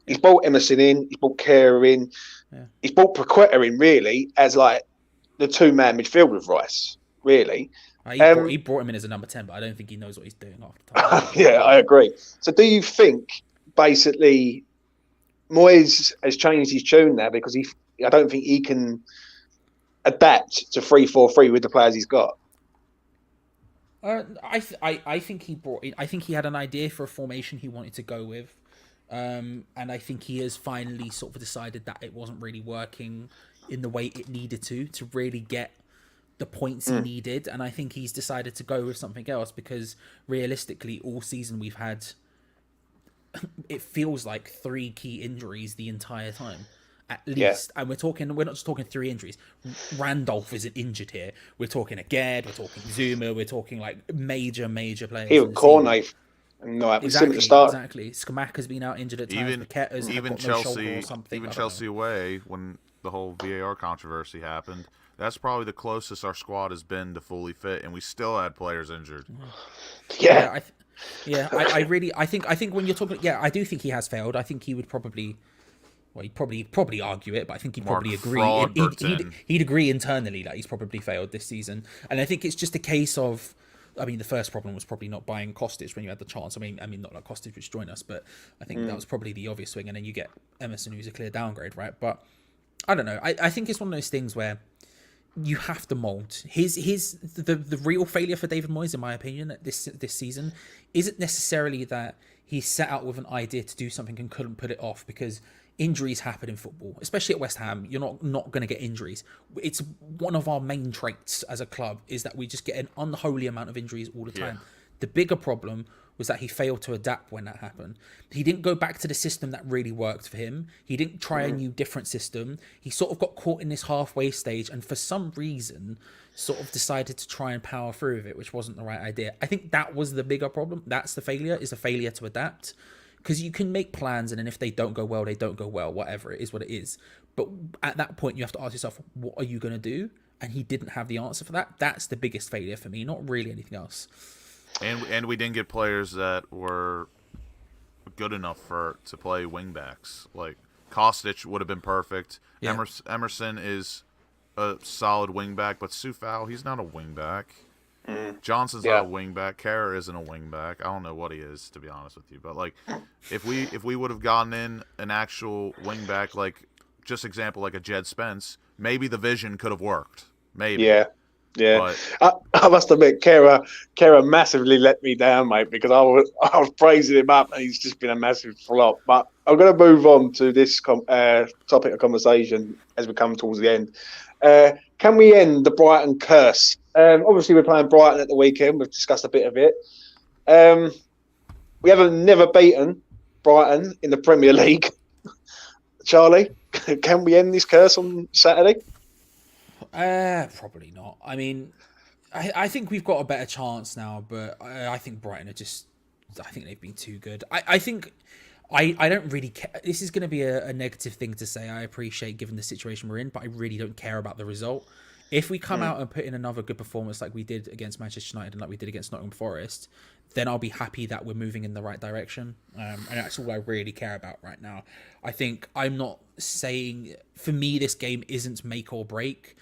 He's brought Emerson in. He's brought Kehrer in. Yeah. He's brought Paqueta in, really, as like the two-man midfield with Rice, really. He brought him in as a number 10, but I don't think he knows what he's doing after time. Yeah, I agree. So do you think, basically, Moyes has changed his tune now because I don't think he can adapt to 3-4-3 with the players he's got? I think he brought in. I think he had an idea for a formation he wanted to go with, and I think he has finally sort of decided that it wasn't really working in the way it needed to really get the points he needed, and I think he's decided to go with something else because realistically, all season we've had. It feels like 3 key injuries the entire time, at least. And we're not just talking 3 injuries. Randolph isn't injured here. We're talking Aged, we're talking Zuma, we're talking like major players. Even Cornet. No, exactly. Skamak has been out injured at times. Even Chelsea, Chelsea away when the whole VAR controversy happened. That's probably the closest our squad has been to fully fit, and we still had players injured. Yeah. I think when you're talking, I do think he has failed. I think he would probably, he'd probably argue it, but I think he'd probably agree. He'd agree internally that he's probably failed this season. And I think it's just a case of, I mean, the first problem was probably not buying Kostic when you had the chance. I mean, not like Kostic which joined us, but I think that was probably the obvious swing. And then you get Emerson, who's a clear downgrade, right? But I don't know. I think it's one of those things where you have to mould. The real failure for David Moyes, in my opinion, this season, isn't necessarily that he set out with an idea to do something and couldn't put it off, because injuries happen in football, especially at West Ham. You're not going to get injuries. It's one of our main traits as a club is that we just get an unholy amount of injuries all the time. The bigger problem was that he failed to adapt when that happened. He didn't go back to the system that really worked for him. He didn't try a new different system. He sort of got caught in this halfway stage and for some reason sort of decided to try and power through with it, which wasn't the right idea. I think that was the bigger problem. That's the failure, is a failure to adapt. Because you can make plans and then if they don't go well, they don't go well, whatever. It is what it is. But at that point, you have to ask yourself, what are you going to do? And he didn't have the answer for that. That's the biggest failure for me, not really anything else. And we didn't get players that were good enough to play wing backs. Like Kostic would have been perfect. Yeah. Emerson is a solid wing back, but Sufal, he's not a wing back. Johnson's not a wing back. Kehrer isn't a wing back. I don't know what he is, to be honest with you. But like, if we would have gotten in an actual wing back, like just example like a Jed Spence, maybe the vision could have worked. Maybe. Yeah. I must admit, Kehrer massively let me down, mate, because I was praising him up and he's just been a massive flop. But I'm going to move on to this topic of conversation as we come towards the end. Can we end the Brighton curse? Obviously, we're playing Brighton at the weekend. We've discussed a bit of it. We haven't never beaten Brighton in the Premier League. Charlie, can we end this curse on Saturday? Probably not. I mean, I think we've got a better chance now, but I think Brighton are just. I think they've been too good. I think. I don't really care. This is going to be a negative thing to say. I appreciate given the situation we're in, but I really don't care about the result. If we come out and put in another good performance like we did against Manchester United and like we did against Nottingham Forest, then I'll be happy that we're moving in the right direction. And that's all I really care about right now. I think I'm not saying, for me, this game isn't make or break.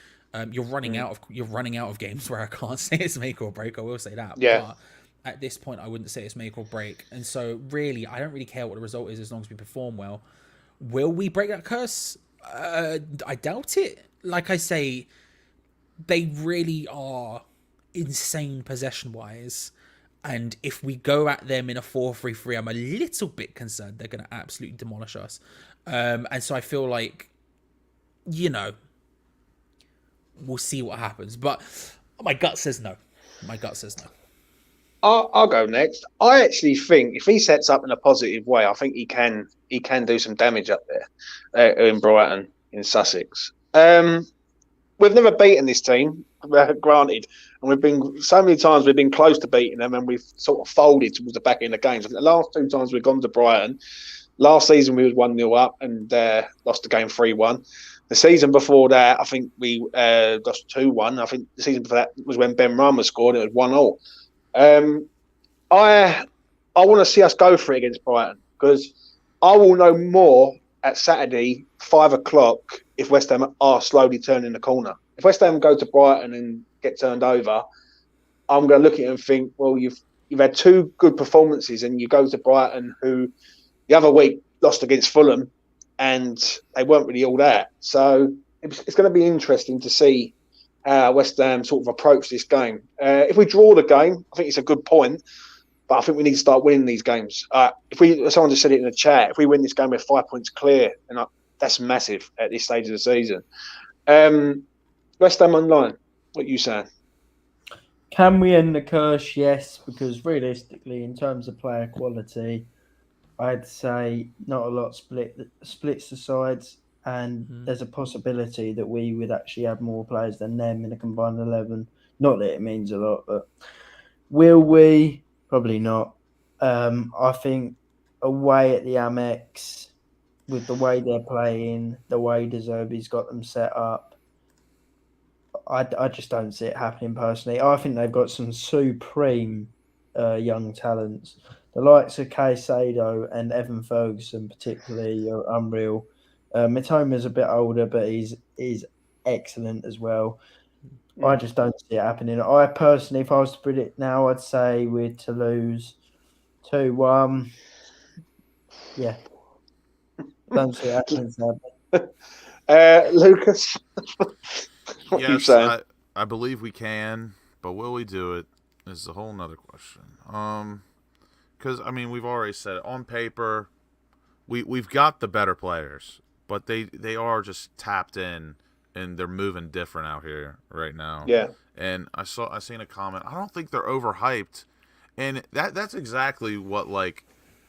You're running out of games where I can't say it's make or break. I will say that. Yeah. But at this point, I wouldn't say it's make or break. And so, really, I don't really care what the result is as long as we perform well. Will we break that curse? I doubt it. Like I say, they really are insane possession-wise. And if we go at them in a 4-3-3, I'm a little bit concerned they're going to absolutely demolish us. And so I feel like, we'll see what happens. But my gut says no. I'll go next. I actually think if he sets up in a positive way, I think he can do some damage up there in Brighton, in Sussex. We're we've never beaten this team, granted, and we've been so many times we've been close to beating them, and we've sort of folded towards the back end of games. I think the last 2 times we've gone to Brighton, last season we was 1-0 up and lost the game 3-1. The season before that, I think we lost 2-1. I think the season before that was when Ben Rama scored. It was 1-0. I want to see us go for it against Brighton because I will know more at Saturday, 5 o'clock, if West Ham are slowly turning the corner. If West Ham go to Brighton and get turned over, I'm going to look at it and think, well, you've had 2 good performances and you go to Brighton, who the other week lost against Fulham, and they weren't really all that. So it's going to be interesting to see how West Ham sort of approach this game. If we draw the game, I think it's a good point, but I think we need to start winning these games. Someone just said it in the chat, if we win this game, we're 5 points clear, and that's massive at this stage of the season. West Ham Online, what are you saying? Can we end the curse? Yes, because realistically, in terms of player quality, I'd say not a lot splits the sides, and there's a possibility that we would actually have more players than them in a combined 11. Not that it means a lot, but will we? Probably not. I think away at the Amex, with the way they're playing, the way De Zerbi's got them set up, I just don't see it happening personally. I think they've got some supreme young talents. The likes of Caicedo and Evan Ferguson particularly are unreal. Mitoma's a bit older, but he's excellent as well. I just don't see it happening. I personally, if I was to predict now, I'd say we're to lose 2-1. Yeah. Don't see it happening, sadly. Lucas? What are you Yes, saying? I believe we can, but will we do it is a whole nother question. Because, I mean, we've already said it. On paper, we've got the better players, but they are just tapped in, and they're moving different out here right now. Yeah. And I seen a comment. I don't think they're overhyped, and that's exactly what, like,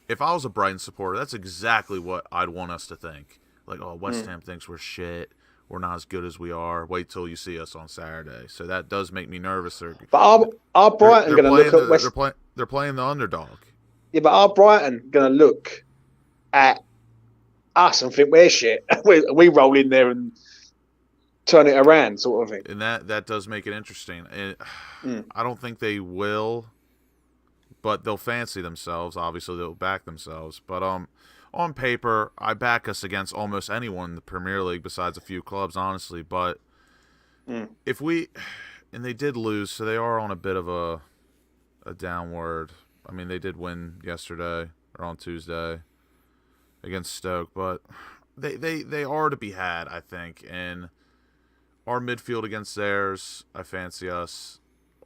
if I was a Brighton supporter, that's exactly what I'd want us to think. Like, oh, West Ham thinks we're shit. We're not as good as we are. Wait till you see us on Saturday. So that does make me nervous. But are Brighton going to look at West? They're playing the underdog. Yeah, but are Brighton going to look at us and think we're shit? we roll in there and turn it around, sort of thing. And that does make it interesting. I don't think they will, but they'll fancy themselves. Obviously, they'll back themselves. But on paper, I back us against almost anyone in the Premier League besides a few clubs, honestly. But if we, and they did lose, so they are on a bit of a downward. I mean, they did win yesterday or on Tuesday against Stoke, but they are to be had, I think. And our midfield against theirs, I fancy us.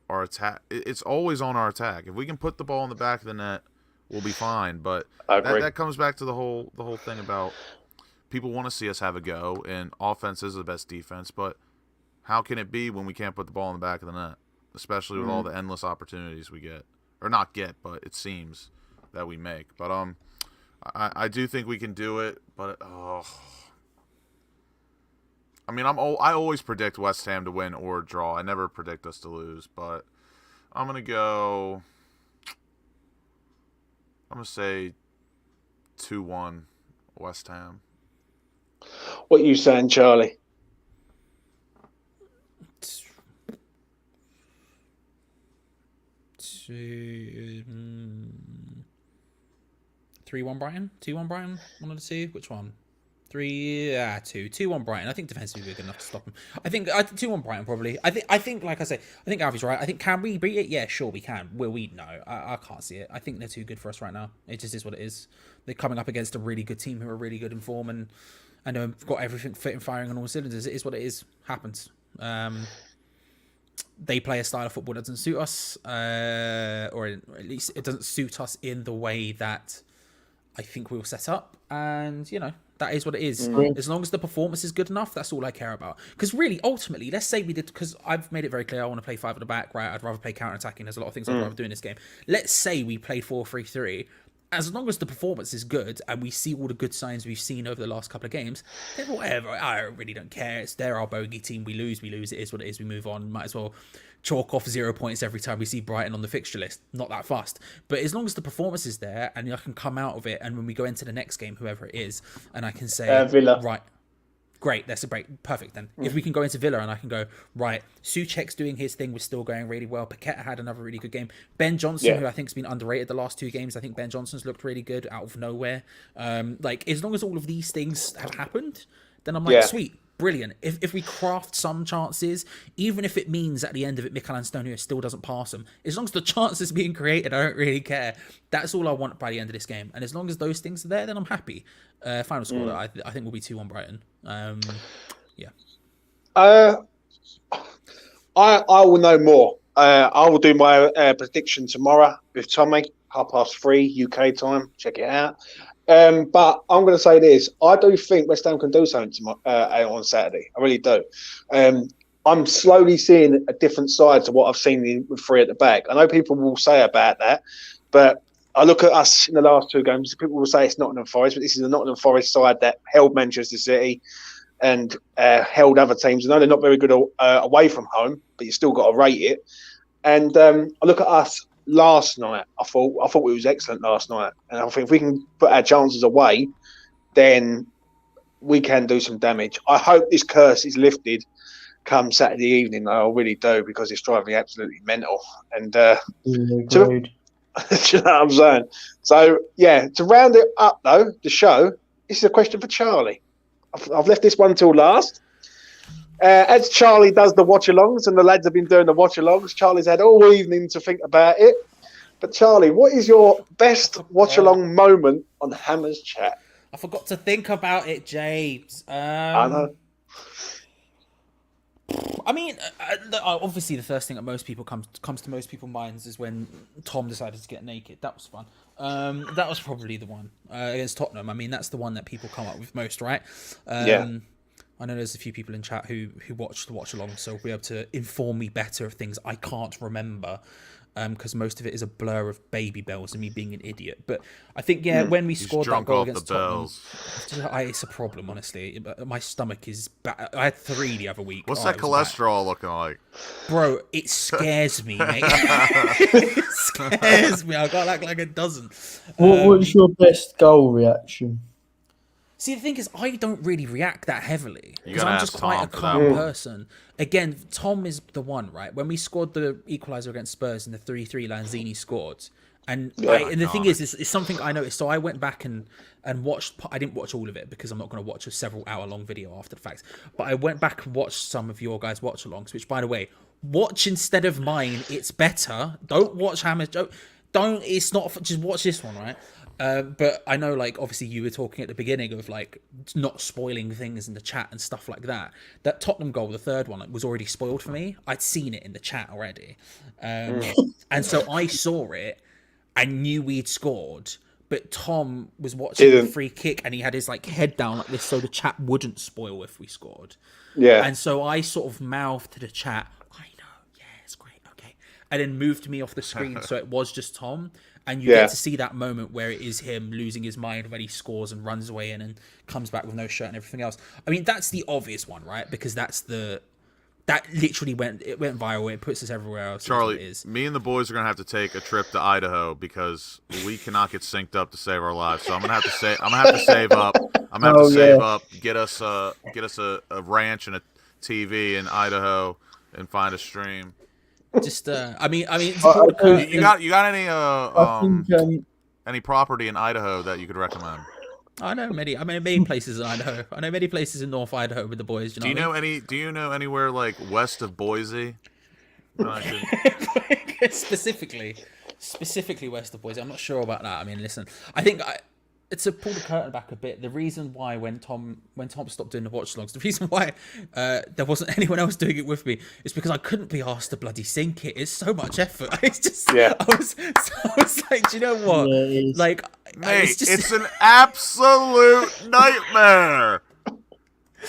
Our attack, it's always on our attack. If we can put the ball in the back of the net, we'll be fine. But that comes back to the whole thing about people want to see us have a go, and offense is the best defense. But how can it be when we can't put the ball in the back of the net, especially with all the endless opportunities we get, or not get, but it seems that we make. But I do think we can do it. But I mean, I always predict West Ham to win or draw. I never predict us to lose. But I'm gonna go. I'm going to say 2-1 West Ham. What are you saying, Charlie? 3-1 Brighton? 2-1 Brighton? 1 of the 2? Which one? 2-1 Brighton. I think defensively we're good enough to stop them. I think 2-1 Brighton probably. I think like I say, I think Alfie's right. I think can we beat it? Yeah, sure we can. Will we? No, I can't see it. I think they're too good for us right now. It just is what it is. They're coming up against a really good team who are really good in form and have got everything fit and firing on all cylinders. It is what it is. Happens. They play a style of football that doesn't suit us, or at least it doesn't suit us in the way that I think we'll set up. And that is what it is. As long as the performance is good enough, that's all I care about. Because really, ultimately, let's say we did, because I've made it very clear I want to play 5 at the back, right? I'd rather play counter-attacking. There's a lot of things I'd rather do in this game. Let's say we played 4-3-3 as long as the performance is good and we see all the good signs we've seen over the last couple of games, then whatever. I really don't care. They're our bogey team. We lose. It is what it is. We move on. Might as well chalk off 0 points every time we see Brighton on the fixture list. Not that fast. But as long as the performance is there and I can come out of it, and when we go into the next game, whoever it is, and I can say, Villa. right, great, that's a break. Perfect then. If we can go into Villa and I can go, right, Souček's doing his thing, was still going really well. Paqueta had another really good game. Ben Johnson, who I think has been underrated the last 2 games, I think Ben Johnson's looked really good out of nowhere. Like, as long as all of these things have happened, then I'm like, sweet, brilliant. If we craft some chances, even if it means at the end of it, Mikel Antonio still doesn't pass them, as long as the chance is being created, I don't really care. That's all I want by the end of this game. And as long as those things are there, then I'm happy. Final score, I think will be 2-1 Brighton. I will know more. I will do my prediction tomorrow with Tommy, 3:30 UK time. Check it out. But I'm going to say this. I do think West Ham can do something on Saturday. I really do. I'm slowly seeing a different side to what I've seen with 3 at the back. I know people will say about that, but I look at us in the last 2 games. People will say it's Nottingham Forest, but this is the Nottingham Forest side that held Manchester City and held other teams. I know they're not very good away from home, but you still got to rate it. And I look at us last night. I thought we was excellent last night, and I think if we can put our chances away, then we can do some damage. I hope this curse is lifted come Saturday evening. I really do, because it's driving me absolutely mental. And do you know what I'm saying? So, yeah, to round it up, though, the show, this is a question for Charlie. I've left this one till last. As Charlie does the watch-alongs, and the lads have been doing the watch-alongs, Charlie's had all evening to think about it. But, Charlie, what is your best watch-along moment on Hammers Chat? I forgot to think about it, James. I know. I mean, obviously the first thing that most people comes to most people's minds is when Tom decided to get naked. That was fun. That was probably the one against Tottenham. I mean, that's the one that people come up with most, right? I know there's a few people in chat who watched the watch along, so will be able to inform me better of things I can't remember. Because most of it is a blur of Baby Bells and me being an idiot. But I think, when we scored that goal against Tottenham, it's a problem, honestly. My stomach is bad. I had 3 the other week. What's that cholesterol looking like? Bro, it scares me, mate. It scares me. I've got like a dozen. What's your best goal reaction? See, the thing is, I don't really react that heavily because gotta I'm just ask quite Tom a for calm that. person. Again, Tom is the one, right? When we scored the equaliser against Spurs in the 3-3, Lanzini scored. And the thing is, it's something I noticed. So I went back and watched. I didn't watch all of it because I'm not going to watch a several hour long video after the fact. But I went back and watched some of your guys' watch alongs, which, by the way, watch instead of mine. It's better. Don't watch Hammers. Don't. It's not. Just watch this one, right? But I know, like, obviously you were talking at the beginning of, like, not spoiling things in the chat and stuff like that. That Tottenham goal, the third one, was already spoiled for me. I'd seen it in the chat already. And so I saw it. I knew we'd scored. But Tom was watching the free kick and he had his, like, head down like this so the chat wouldn't spoil if we scored. Yeah. And so I sort of mouthed to the chat, I know, yeah, it's great, okay. And then moved me off the screen so it was just Tom. And you get to see that moment where it is him losing his mind when he scores and runs away in and comes back with no shirt and everything else. I mean, that's the obvious one, right? Because that literally went viral. It puts us everywhere else. Charlie, me and the boys are gonna have to take a trip to Idaho because we cannot get synced up to save our lives. So I'm gonna have to save up. I'm gonna have to save up, get us a ranch and a TV in Idaho, and find a stream. Just I mean, you got any property in Idaho that you could recommend? I know many places in Idaho. I know many places in North Idaho with the boys. Do you know anywhere like west of Boise? Specifically west of Boise. I'm not sure about that. I mean, listen, I think to pull the curtain back a bit, the reason why when Tom stopped doing the watch logs, the reason why there wasn't anyone else doing it with me is because I couldn't be asked to bloody sync it. It's so much effort. It's just I was like, do you know what? Yeah, like, mate, it's an absolute nightmare.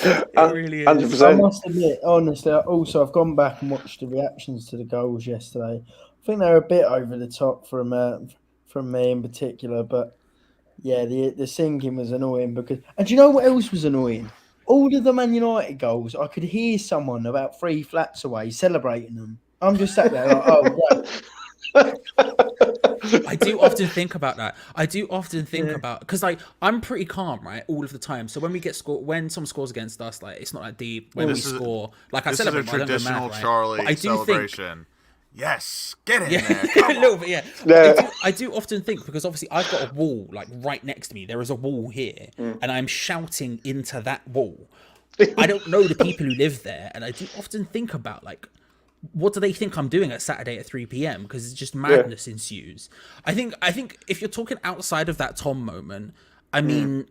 It really is. 100%. I must admit, honestly, also I've gone back and watched the reactions to the goals yesterday. I think they're a bit over the top from from me in particular, but yeah, the singing was annoying because. And do you know what else was annoying? All of the Man United goals, I could hear someone about 3 flats away celebrating them. I'm just sat there like, oh, right. I do often think about that. I do often think Yeah. about because like I'm pretty calm, right, all of the time. So when we get when someone scores against us, like it's not that deep. When we This is- score, like I This is a celebrate, but I don't go traditional mad, right? Charlie But I do think celebration. Yes, get in there. yeah, Come a little on. bit, yeah. Yeah. But I do often think because obviously I've got a wall like right next to me. There is a wall here, and I'm shouting into that wall. I don't know the people who live there, and I do often think about like, what do they think I'm doing at Saturday at 3 p.m? Because it's just madness ensues. I think if you're talking outside of that Tom moment, I mean,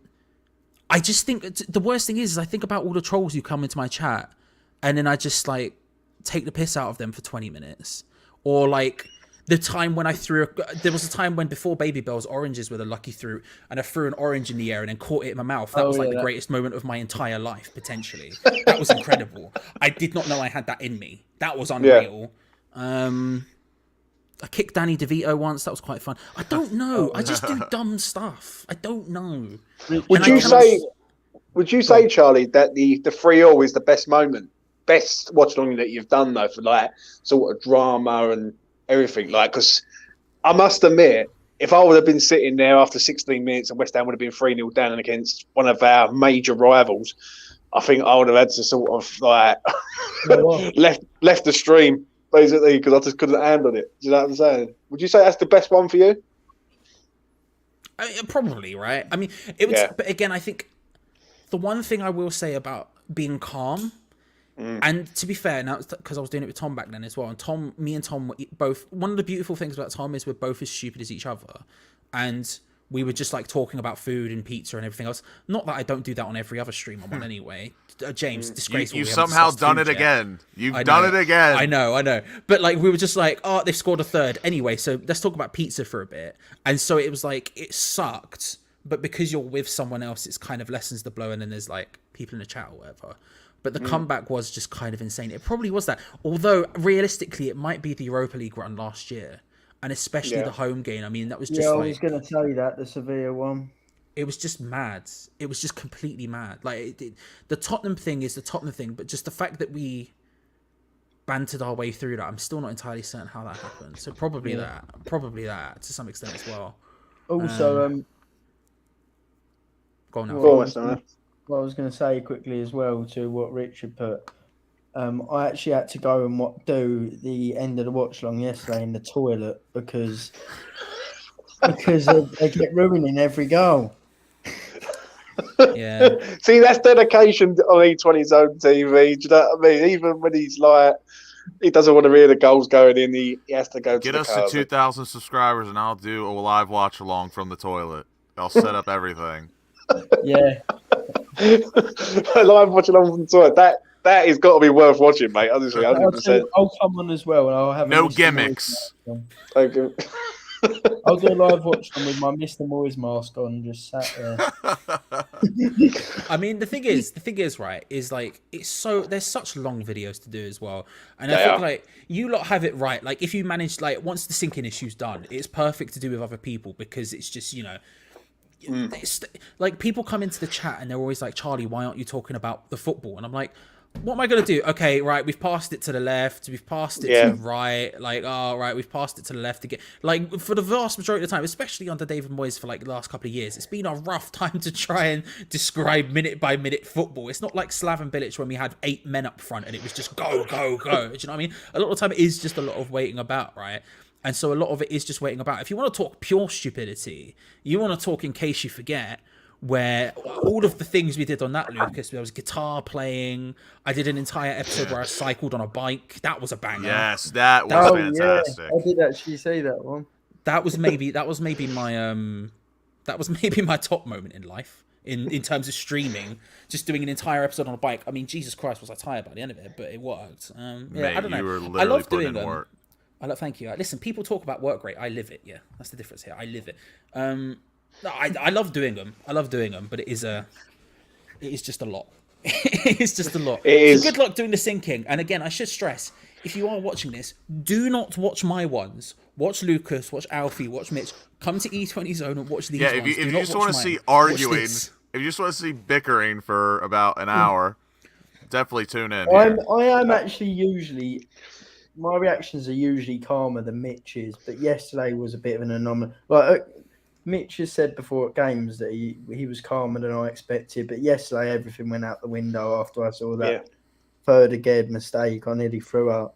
I just think the worst thing is I think about all the trolls who come into my chat, and then I just like take the piss out of them for 20 minutes. Or like the time when there was a time when before Baby Bell's oranges were the lucky fruit, and I threw an orange in the air and then caught it in my mouth. That was like the greatest moment of my entire life, potentially. That was incredible. I did not know I had that in me. That was unreal. I kicked Danny DeVito once. That was quite fun. I don't know. I just do dumb stuff. I don't know. Would you say, Charlie, that the 3-0 is the best moment, best watch along that you've done though for like sort of drama and everything? Like, because I must admit, if I would have been sitting there after 16 minutes and West Ham would have been 3-0 down against one of our major rivals, I think I would have had to sort of like left the stream basically because I just couldn't handle it. Do you know what I'm saying? Would you say that's the best one for you? Probably, right? I mean, it was. But again, I think the one thing I will say about being calm, and to be fair, now because I was doing it with Tom back then as well, and me and Tom were both. One of the beautiful things about Tom is we're both as stupid as each other, and we were just like talking about food and pizza and everything else. Not that I don't do that on every other stream I'm on anyway. James, disgraceful. You've somehow done it again. You've done it again. I know. But like we were just like, oh, they've scored a third. Anyway, so let's talk about pizza for a bit. And so it was like, it sucked. But because you're with someone else, it's kind of lessens the blow. And then there's like people in the chat or whatever. But the comeback was just kind of insane. It probably was that. Although realistically, it might be the Europa League run last year. And especially the home game. I mean, that was just I was going to say that, the Sevilla one. It was just mad. It was just completely mad. Like the Tottenham thing is the Tottenham thing, but just the fact that we bantered our way through that, I'm still not entirely certain how that happened. So probably that to some extent as well. Also, go on now. what I was going to say quickly as well to what Richard put. I actually had to go and do the end of the watch long yesterday in the toilet because they kept ruining every goal. Yeah. See, that's dedication on E20's own TV. Do you know what I mean? Even when he's like, he doesn't want to hear the goals going in, he has to go Get to the us car. to 2,000 subscribers, and I'll do a live watch along from the toilet. I'll set up everything. Yeah. Live watching on from the toilet. That has got to be worth watching, mate. Honestly, 100%. I'll come on as well, and I'll have No Mr. gimmicks. Moyes mask Thank you. on. I'll do a live watch on with my Mr. Moyes mask on, just sat there. I mean, the thing is, right, is like there's such long videos to do as well, and I think like you lot have it right. Like if you manage, like once the syncing issue's done, it's perfect to do with other people because it's just it's, like people come into the chat and they're always like, Charlie, why aren't you talking about the football? And I'm like, what am I going to do? Okay, right, we've passed it to the left, we've passed it to the right, like, oh, right, we've passed it to the left again. Like, for the vast majority of the time, especially under David Moyes for, like, the last couple of years, it's been a rough time to try and describe minute-by-minute football. It's not like Slaven Bilic when we had 8 men up front and it was just go, go, go. Do you know what I mean? A lot of the time it is just a lot of waiting about, right? And so a lot of it is just waiting about. If you want to talk pure stupidity, you want to talk in case you forget, where all of the things we did on that, Lucas, there was guitar playing. I did an entire episode where I cycled on a bike. That was a banger. Yes, that was fantastic. Yeah, I did actually say that one. That was maybe my top moment in life in terms of streaming. Just doing an entire episode on a bike. I mean, Jesus Christ, was I tired by the end of it? But it worked. Mate, I don't know. You were I literally love putting doing in them. work. Thank you. Listen, people talk about work rate. I live it. Yeah, that's the difference here. I live it. I love doing them. But it is just a lot. It's just a lot. It is. So good luck doing the syncing. And again, I should stress, if you are watching this, do not watch my ones. Watch Lucas, watch Alfie, watch Mitch. Come to E20 Zone and watch these Yeah, ones. if you Do not just watch want to mine. see Watch arguing, this. if you just want to see bickering for about an hour, definitely tune in. I Here. am actually usually, my reactions are usually calmer than Mitch's, but yesterday was a bit of an anomaly. Like Mitch has said before at games that he was calmer than I expected, but yesterday everything went out the window after I saw that third again mistake. I nearly threw up.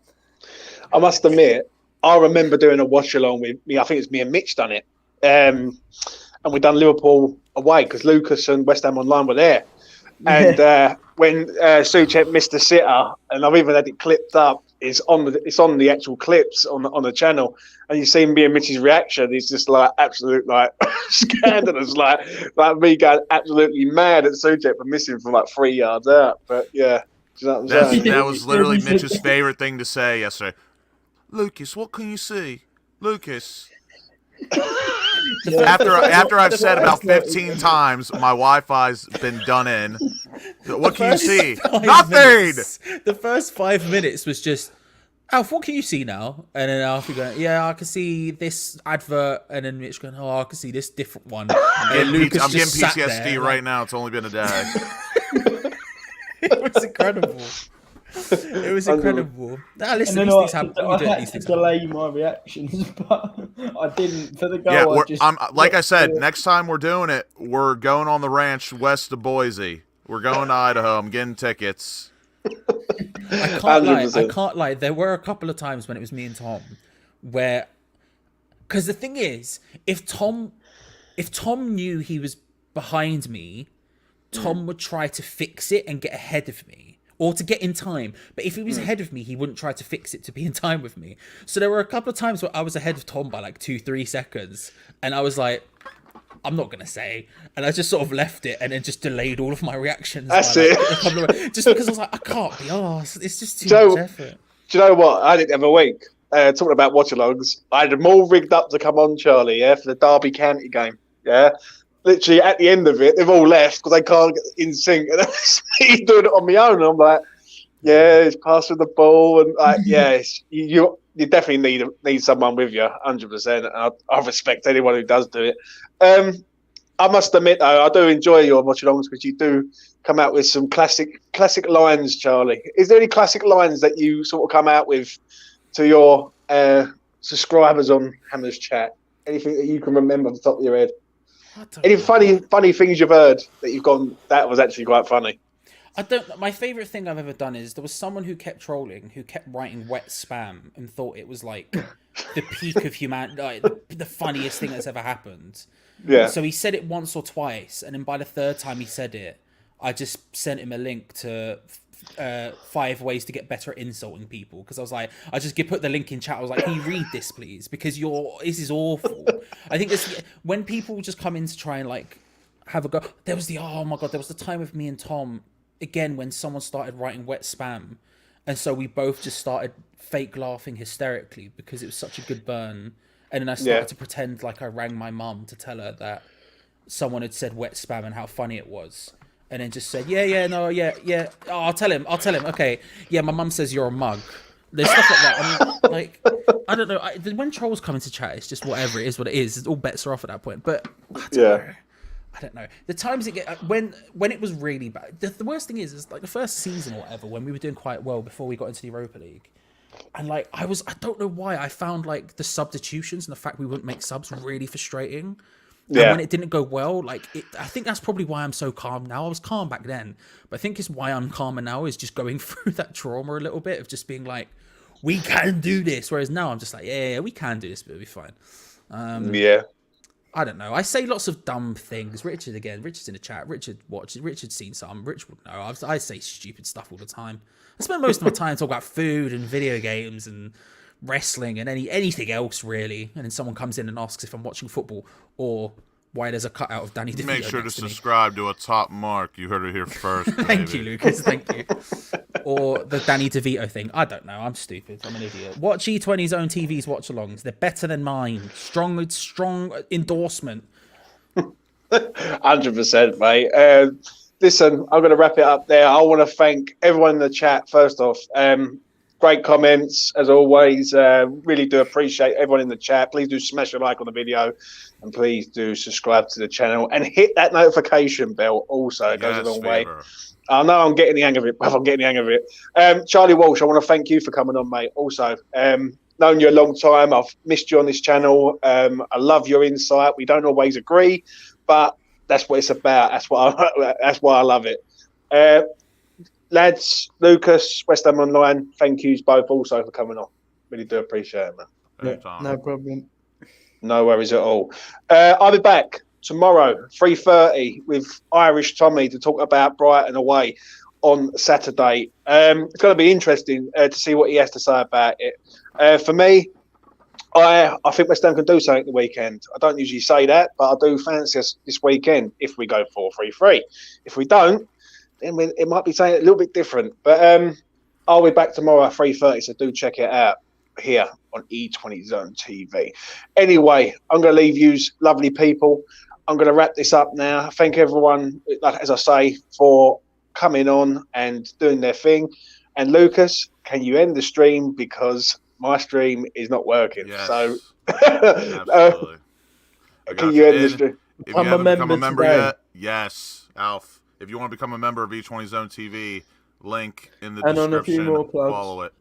I must admit, I remember doing a watch along with me. I think it's me and Mitch done it, and we done Liverpool away because Lucas and West Ham Online were there. And when Souček missed the sitter, and I've even had it clipped up, it's on the actual clips on the channel, and you see me and Mitch's reaction. He's just like absolute like scandalous, like me going absolutely mad at Souček for missing from like 3 yards out. But yeah, do you know what I'm saying? That was literally Mitch's favorite thing to say yesterday. Lucas, what can you see? Lucas. After I've said about 15 times my Wi-Fi's been done in. What can you see? Nothing. The first 5 minutes was just, Alf, what can you see now? And then Alfie going, yeah, I can see this advert. And then Mitch going, oh, I can see this different one. And Lucas I'm getting just sat PTSD there, right now. It's only been a day. It was incredible. It was incredible. Now listen, And these then things happen. I You do it, had these to things happen. delay my reactions, but I didn't. For the goal, Yeah, I just, I'm like I said. Next time we're doing it, we're going on the ranch west of Boise. We're going to Idaho. I'm getting tickets. I can't lie. 100%. I can't lie. There were a couple of times when it was me and Tom, where, because the thing is, if Tom knew he was behind me, Tom would try to fix it and get ahead of me, or to get in time. But if he was ahead of me, he wouldn't try to fix it to be in time with me. So there were a couple of times where I was ahead of Tom by like 2-3 seconds, and I was like, I'm not gonna say, and I just sort of left it and then just delayed all of my reactions. That's by, like, it. a couple of, just because I was like, I can't be arsed. It's just too So- much effort. Do you know what? I did the other week. Talking about watch-alongs, I had them all rigged up to come on, Charlie, yeah, for the Derby County game, yeah. Literally at the end of it, they've all left because they can't get in sync, and it's me doing it on my own. And I'm like, yeah, it's passing the ball, and like, yeah, you definitely need someone with you, 100%. I respect anyone who does do it. I must admit, though, I do enjoy your watch-alongs because you do come out with some classic lines, Charlie. Is there any classic lines that you sort of come out with to your subscribers on Hammer's Chat? Anything that you can remember off the top of your head? Any funny things you've heard that you've gone, that was actually quite funny? My favourite thing I've ever done is there was someone who kept trolling, who kept writing wet spam and thought it was like the peak of humanity, like the funniest thing that's ever happened. Yeah. So he said it once or twice, and then by the third time he said it, I just sent him a link to 5 ways to get better at insulting people, because I was like, I just put the link in chat. I was like, can you read this, please? Because this is awful. I think this, when people just come in to try and like have a go. There was the time with me and Tom again when someone started writing wet spam, and so we both just started fake laughing hysterically because it was such a good burn. And then I started to pretend like I rang my mum to tell her that someone had said wet spam and how funny it was. And then just said, yeah. Oh, I'll tell him. Okay. Yeah, my mum says you're a mug. There's stuff like that. I mean, like, I don't know. When trolls come into chat, it's just whatever it is, what it is. All bets are off at that point. But I don't know. The times it get when it was really bad. The worst thing is like the first season or whatever, when we were doing quite well before we got into the Europa League. And like I don't know why I found like the substitutions and the fact we wouldn't make subs really frustrating. And when it didn't go well, like I think that's probably why I'm so calm now. I was calm back then, but I think it's why I'm calmer now is just going through that trauma a little bit of just being like, we can do this. Whereas now I'm just like, yeah, we can do this, but it'll be fine. I don't know. I say lots of dumb things. Richard's in the chat. Richard's seen some. Rich would know. I say stupid stuff all the time. I spend most of my time talking about food and video games and wrestling and anything else really. And then someone comes in and asks if I'm watching football or why there's a cutout of Danny DeVito. Make sure to next to me. subscribe to a top mark. You heard it here first. Thank you, Lucas. Thank you. Or the Danny DeVito thing. I don't know. I'm stupid. I'm an idiot. Watch E20's own TV's watch-alongs. They're better than mine. Strong endorsement. 100%, mate. listen, I'm going to wrap it up there. I want to thank everyone in the chat, first off. Great comments, as always. Really do appreciate everyone in the chat. Please do smash a like on the video, and please do subscribe to the channel and hit that notification bell also. It goes a long way. I know I'm getting the hang of it, but I'm getting the hang of it. Charlie Walsh, I want to thank you for coming on, mate. Also, known you a long time. I've missed you on this channel. I love your insight. We don't always agree, but that's what it's about. That's why I love it. Lads, Lucas, West Ham Online, thank yous both also for coming on. Really do appreciate it, man. Yeah, no problem. No worries at all. I'll be back tomorrow, 3:30, with Irish Tommy to talk about Brighton away on Saturday. It's going to be interesting to see what he has to say about it. For me, I think West Ham can do something the weekend. I don't usually say that, but I do fancy us this weekend if we go 4-3-3. If we don't, then it might be something a little bit different. But I'll be back tomorrow at 3:30, so do check it out here on E20 Zone TV. Anyway, I'm going to leave you, lovely people. I'm going to wrap this up now. Thank everyone, as I say, for coming on and doing their thing. And Lucas, can you end the stream, because my stream is not working? Yes. So Absolutely. can you end the stream? If you haven't become a member yet, yes, Alf. If you want to become a member of E20 Zone TV, link in the And description. on a few more plugs. Follow it.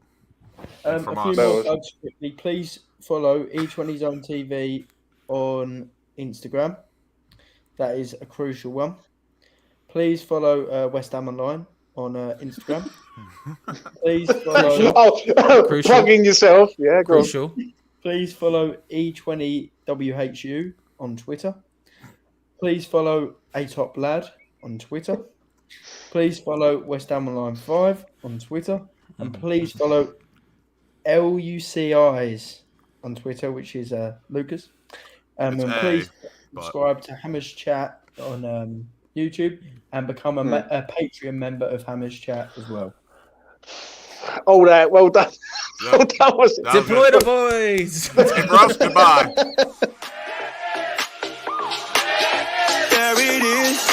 A From few us. more plugs quickly. Please follow E20 Zone TV on Instagram. That is a crucial one. Please follow West Ham Online on Instagram. Please follow. Plugging yourself. Yeah, go on. Crucial. Please follow E20WHU on Twitter. Please follow A Top Lad on Twitter. Please follow West Ham Online 5 on Twitter. And please follow LUCIs on Twitter, which is Lucas. And please subscribe to Hammers Chat on YouTube and become a Patreon member of Hammers Chat as well. All that. Well done. Yep. Well done. Was it? Deploy the boys. Hey, bros, goodbye. There it is.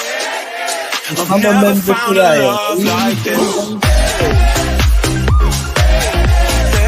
Become a Never member found a today. love like this.